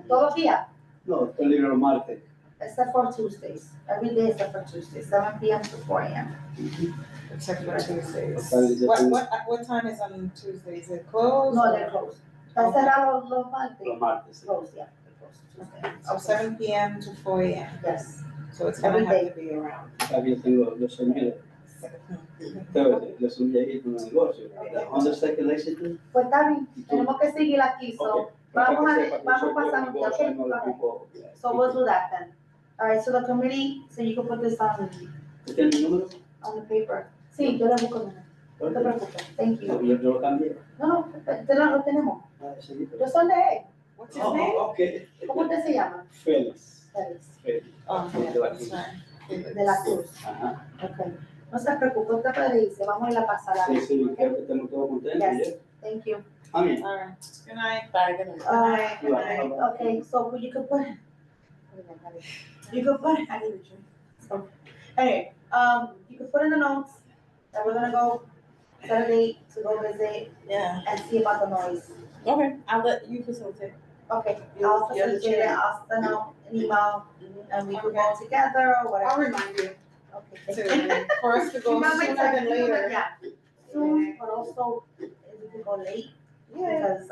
Todo el día, No, estoy libre los martes. except for Tuesdays. Every day except for Tuesdays, 7 p.m. to 4 a.m. Except for Tuesdays. Okay. What time is on Tuesday? Is it closed? No, or- they're closed. Está cerrado los Los martes. martes. sí. Closed, yeah, they're closed Tuesday. So 7 p.m. to 4 a.m. Yes. So it's gonna Every have day. to be around. Está bien, yo soy mío. Yo soy un viejito en el negocio. ¿Dónde está que le hiciste? Pues está bien, tenemos que seguir aquí, so, vamos a pasar un día, okay? So we'll do that then. All right, so the committee, so you can put this ¿Tiene mi número? on the paper. Sí, yo lo busco, no te preocupes, thank you. Yo lo cambié. No, lo tenemos. Ah, sí. Yo soy de él. What's his name? Ok. ¿Cómo usted se llama? Félix. Félix, Félix. Oh, De la that's Cruz. right. de la Cruz. Ajá. Okay. No se preocupe, usted puede irse, vamos a ir a pasar a Sí, sí, quiero que estemos todos contentos. Yes. Thank you. Amén. All right. Good night. Bye, good night. Good night. Okay, so you could put, I need a drink. So, anyway, you could put in the notes that we're gonna go set a date to go visit Yeah. and see about the noise. Okay, I'll let you facilitate. Okay, You're I'll the facilitate it, chair. I'll send out an email and we can go Okay. together or I'll whatever. remind you Okay. to, for us to go sooner than later. Yeah, soon, but also if we could go late, Yeah, because,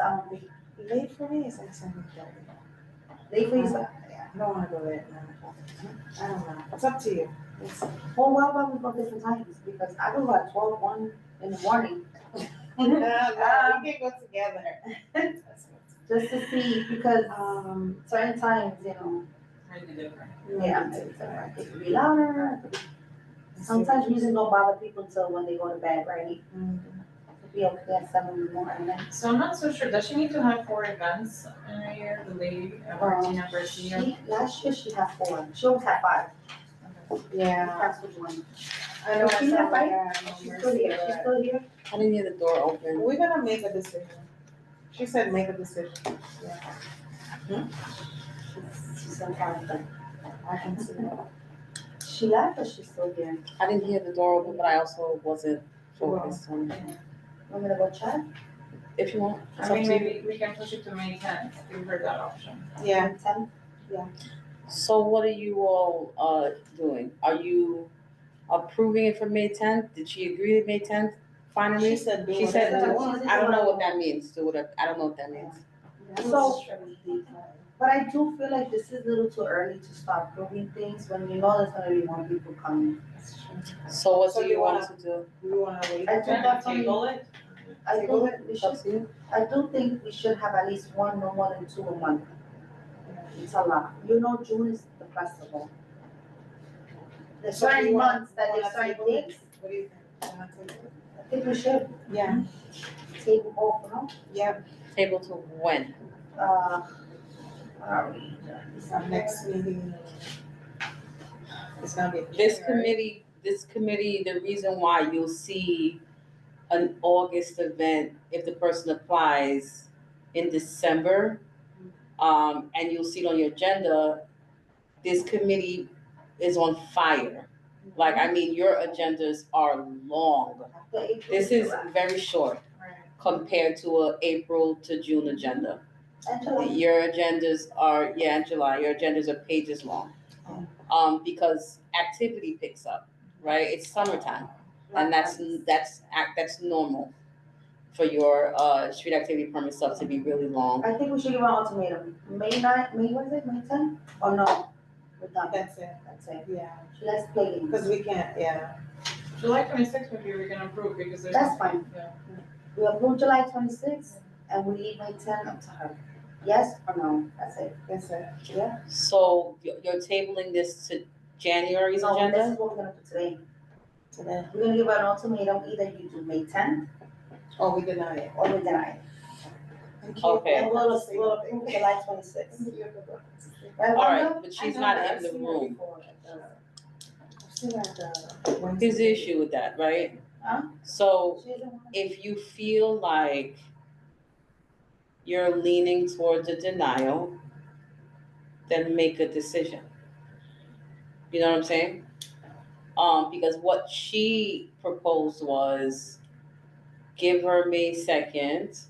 late for me is like 7:30. late for you, I don't wanna go late, no. I don't know. It's up to you. It's- well, why about we go different times, because I go at 12, 1 in the morning. No, we can go together. That's Just to see, because good. certain times, Maybe different. yeah, it could be louder. It could be- Sometimes music don't bother people until when they go to bed, right? It could be okay at 7 in the morning. So I'm not so sure, does she need to have 4 events in a year, the lady, Martina Garcia? Last year she had 4, she always had 5. Yeah, That's which one. I know, I She saw had like, five? She's still here, she's still here. I didn't hear the door open. We're gonna make a decision. She said make a decision. She's in character. I can see that. She left, but she's still here. I didn't hear the door open, but I also wasn't focused on it. Want me to go check? If you want. It's I up mean, to you. maybe we can push it to May 10th, give her that option. Yeah, 10? So what are you all, doing? Are you approving it for May 10th? Did she agree to May 10th finally? she said do She said, whatever you do- want. I don't know what that means, I don't know what that means. So, but I do feel like this is a little too early to start proving things when you know there's gonna be more people coming. So what So do you you want to do? We wanna wait. I think definitely, Table it? I think we It's up should, to you. I do think we should have at least one, no more than 2 a month. It's a lot. June is the festival. There's So do certain you wanna- months that there's wanna certain table it? dates. What do you think? Wanna table it? I think we should Yeah, table both, Table to when? Uh, Our next meeting. It's gonna be. This committee, the reason why you'll see an August event if the person applies in December, and you'll see it on your agenda, this committee is on fire. Like, I mean, your agendas are long. This is very short compared to a April to June agenda. Your agendas are, yeah, in July, your agendas are pages long. Because activity picks up, right? It's summertime, and that's normal for your street activity permit stuff to be really long. I think we should give an ultimatum. May 9th, May, what is it, May 10th? Oh, no, we're done. That's it. That's it. Yeah, She likes playing. because we can't, yeah. July 26th maybe we can approve because there's. That's fine. Yeah. We approve July 26th, and we leave May 10th up to her. Yes or no? That's it. That's it. Yeah. So you're tabling this to January's No, this agenda? is what we're gonna do today. Today. We're gonna give her an ultimatum, either you do May 10th Oh, we deny it. or we deny it. Okay. And we'll approve July 26th. Right, All Wanda? right, but she's not in the room. Here's Here's the issue with that, right? Huh? So She doesn't want if you feel like you're leaning towards a denial, then make a decision. You know what I'm saying? Because what she proposed was give her May 2nd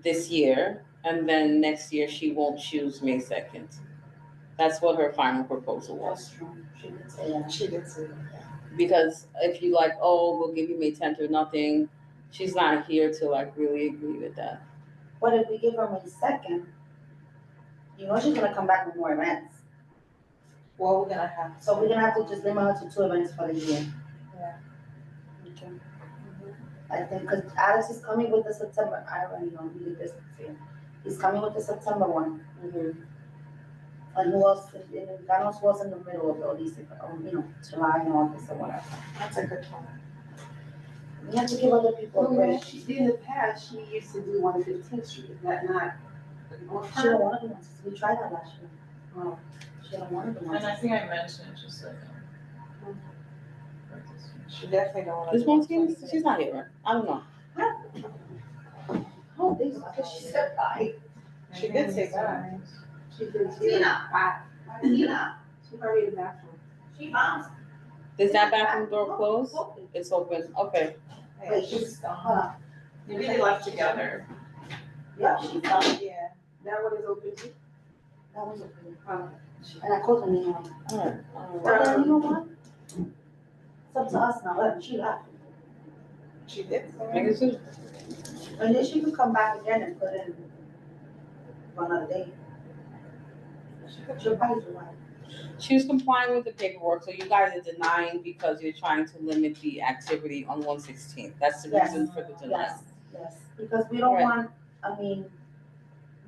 this year, and then next year she won't choose May 2nd. That's what her final proposal was. That's true. She did say that. She did say that. Because if you like, oh, we'll give you May 10th or nothing, she's not here to like really agree with that. But if we give her May 2nd, you know she's gonna come back with more events. Well, we're gonna have. So we're gonna have to just limit her to 2 events for the year. Yeah. Okay. I think, because Alex is coming with the September, I already know, we did this here. He's coming with the September one. Mm-hmm. And who else, and God knows who else in the middle of all these, July and August or whatever. That's a good one. We have to give other people a break. She did in the past, she used to do 115th Street, is that not? She don't want to do it, we tried that last year. Oh, she don't want to do it. And I think I mentioned just like. She definitely don't want to. This one's here, she's not here, right? I don't know. Oh, they, because she said bye. She did say bye. She did. Tina. Bye. Tina. She probably in the bathroom. She bounced. Is that bathroom door closed? It's open, okay. Wait, she's, Maybe they left together. yeah, she bounced. Yeah. That one is open too? That was okay. And I called her name. Alright. But then, you know what? It's up to us now, she left. She did. Make a decision. And then she could come back again and put in for another day. She'll probably do that. She was complying with the paperwork, so you guys are denying because you're trying to limit the activity on 116th. That's the Yes. reason for the denial. Yes, yes, because we don't Right. want, I mean,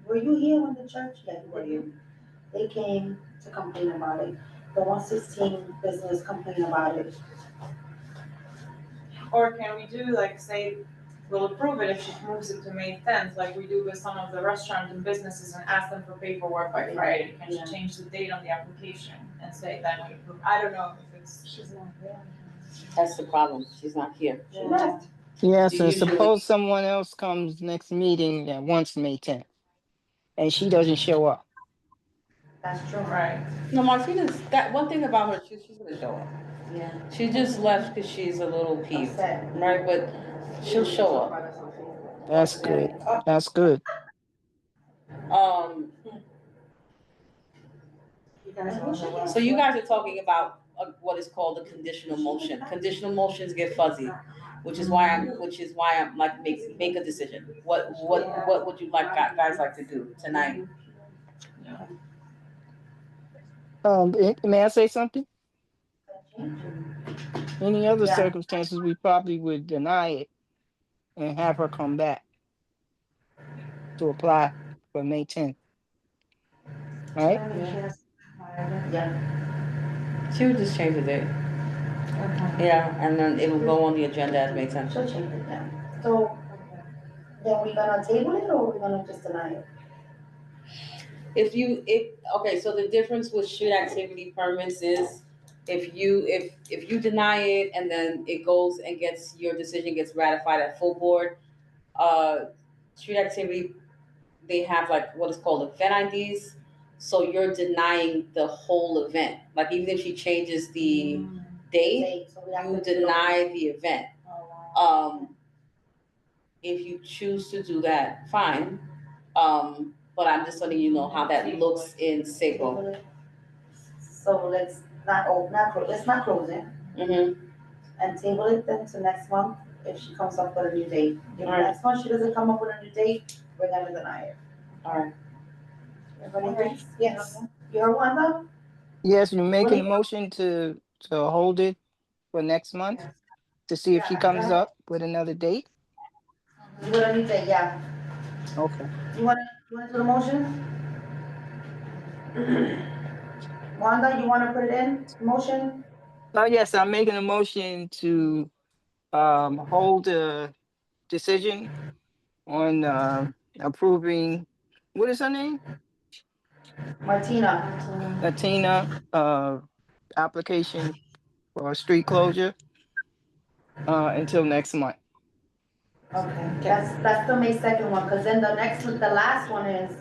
were you here when the church, yeah, you were here. They came to complain about it. The 116 business complained about it. Or can we do like, say, we'll approve it if she moves it to May 10th, like we do with some of the restaurants and businesses and ask them for paperwork by Friday? Can Yeah. she change the date on the application and say then we approve? I don't know if it's. She's not there. That's the problem, she's not here. She left. Yeah, Do so you suppose someone else comes next meeting that wants May 10th, and she doesn't show up. That's true. Right. No, Martina's, that one thing about her, she's gonna show up. Yeah. She just left because she's a little peeved, Upset. right? But she'll show up. That's good. That's good. You guys don't know what. So you guys are talking about what is called a conditional motion. Conditional motions get fuzzy, which is why I'm like, make a decision. What would you like, guys like to do tonight? May I say something? Any other Yeah. circumstances, we probably would deny it and have her come back to apply for May 10th. Right? Yeah. She would just change the date. Yeah, and then it will go on the agenda as May 10th. She'll change it, yeah. So, then we gonna table it or we gonna just deny it? Okay, so the difference with street activity permits is if you deny it and then it goes and your decision gets ratified at full board, street activity, they have like what is called event IDs. So you're denying the whole event. Like even if she changes the date, So we have you to do it. deny the event. If you choose to do that, fine. But I'm just letting you know how that looks in Seco. So let's let's not close it Mm-hmm. and table it then to next month if she comes up with a new date. If Alright. next month she doesn't come up with a new date, we're gonna deny it. All right. Everybody agrees? Yes. You're Wanda? Yes, you're making a What motion to hold it for next month to see if she comes up with another date. You got a new date, yeah. Okay. You wanna do the motion? Wanda, you wanna put it in, motion? Oh, yes, I'm making a motion to hold the decision on approving, what is her name? Martina. Tina, application for street closure until next month. Okay, that's the May 2nd one, because then the last one is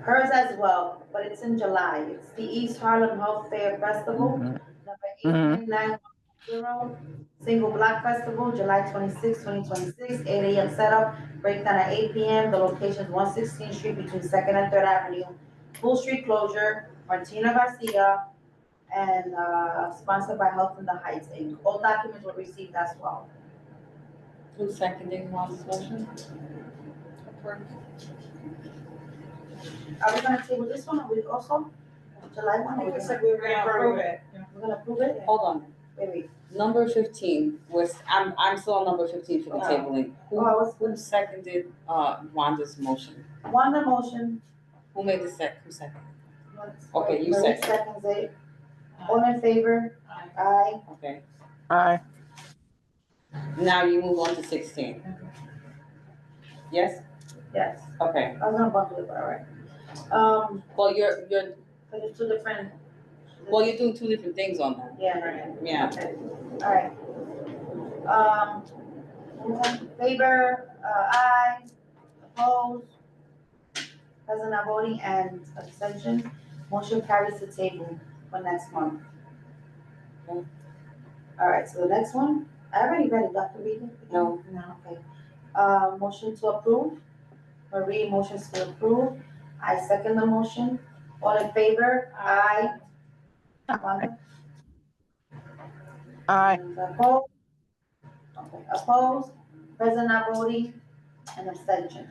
hers as well, but it's in July. It's the East Harlem Health Fair Festival, Mhm. number 89910, Single Block Festival, July 26, 2026, 8 a.m. setup, breakdown at 8 p.m. The location is 116th Street between 2nd and 3rd Avenue. Full street closure, Martina Garcia, and sponsored by Health in the Heights, Inc. All documents were received as well. Who's seconding Wanda's motion? Are we gonna table this one, or we also, July one? We said we were gonna approve it. We're gonna approve it? Hold on. Wait. Number 15 was, I'm still on number 15 for the tabling. Who seconded Wanda's motion? Wanda motion. Who made the who seconded? Okay, you Marie second. seconds it. All in favor? Aye. Okay. Aye. Now you move on to 16. Yes? Yes. Okay. I was gonna bundle it, but all right. Well, you're, But it's two different. well, you're doing two different things on that. Yeah, right. Yeah. Okay. All right. All in favor, aye, opposed, present not voting, and abstention. Motion carries the table for next month. Okay. All right, so the next one, I already read it, Dr. Reed? No. No, okay. Motion to approve. Marie motions to approve. I second the motion. All in favor? Aye. Wanda? Aye. And opposed? Okay, opposed, present not voting, and abstention.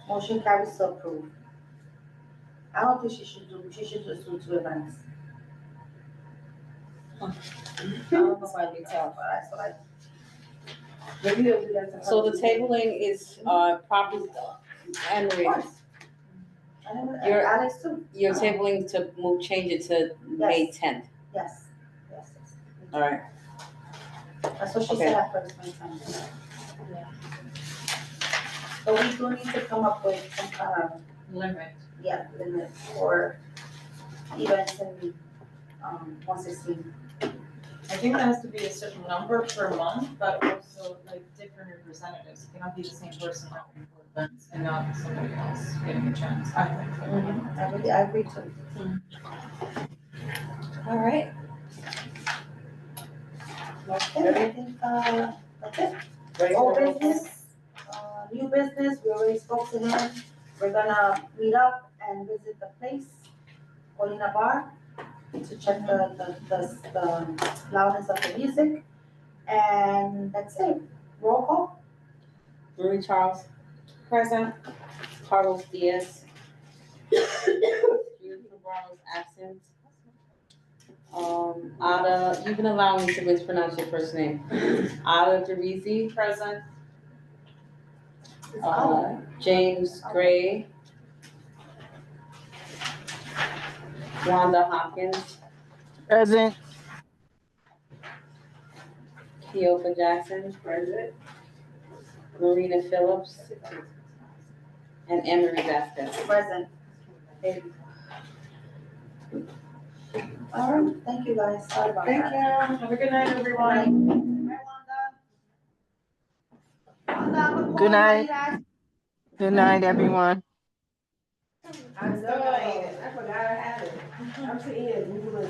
Motion carries to approve. I don't think she should just do two events. I don't know if I need to, but that's what I. Maybe they'll do that to her. So the tabling is property, and Marie, I never, You're- Alex too. you're tabling to change it to May 10th. Yes, yes. All right. That's what she Okay. said at first, my time. Yeah. But we do need to come up with some kind of, Limit. limit for events in, 116. I think there has to be a certain number per month, but also like different representatives. It cannot be the same person having four events and not somebody else getting a chance, I think. I agree too. All right. Okay, I think, that's it. Old business, new business, we already spoke to him. We're gonna meet up and visit the place, Colina Bar, to check the loudness of the music. And that's it. Roll call? Marie Charles. Present. Carlos Diaz. Beautiful Barros absent. Ada, you can allow me to mispronounce your first name. Ada Derizi. Present. James Gray. Wanda Hopkins. Present. Keofa Jackson. Present. Marina Phillips. And Emery Vasquez. Present. All right, thank you guys. Sorry about Thank that. you. Have a good night, everyone. Good night. Good night, everyone. I know, I forgot I had it. I'm sitting here Googling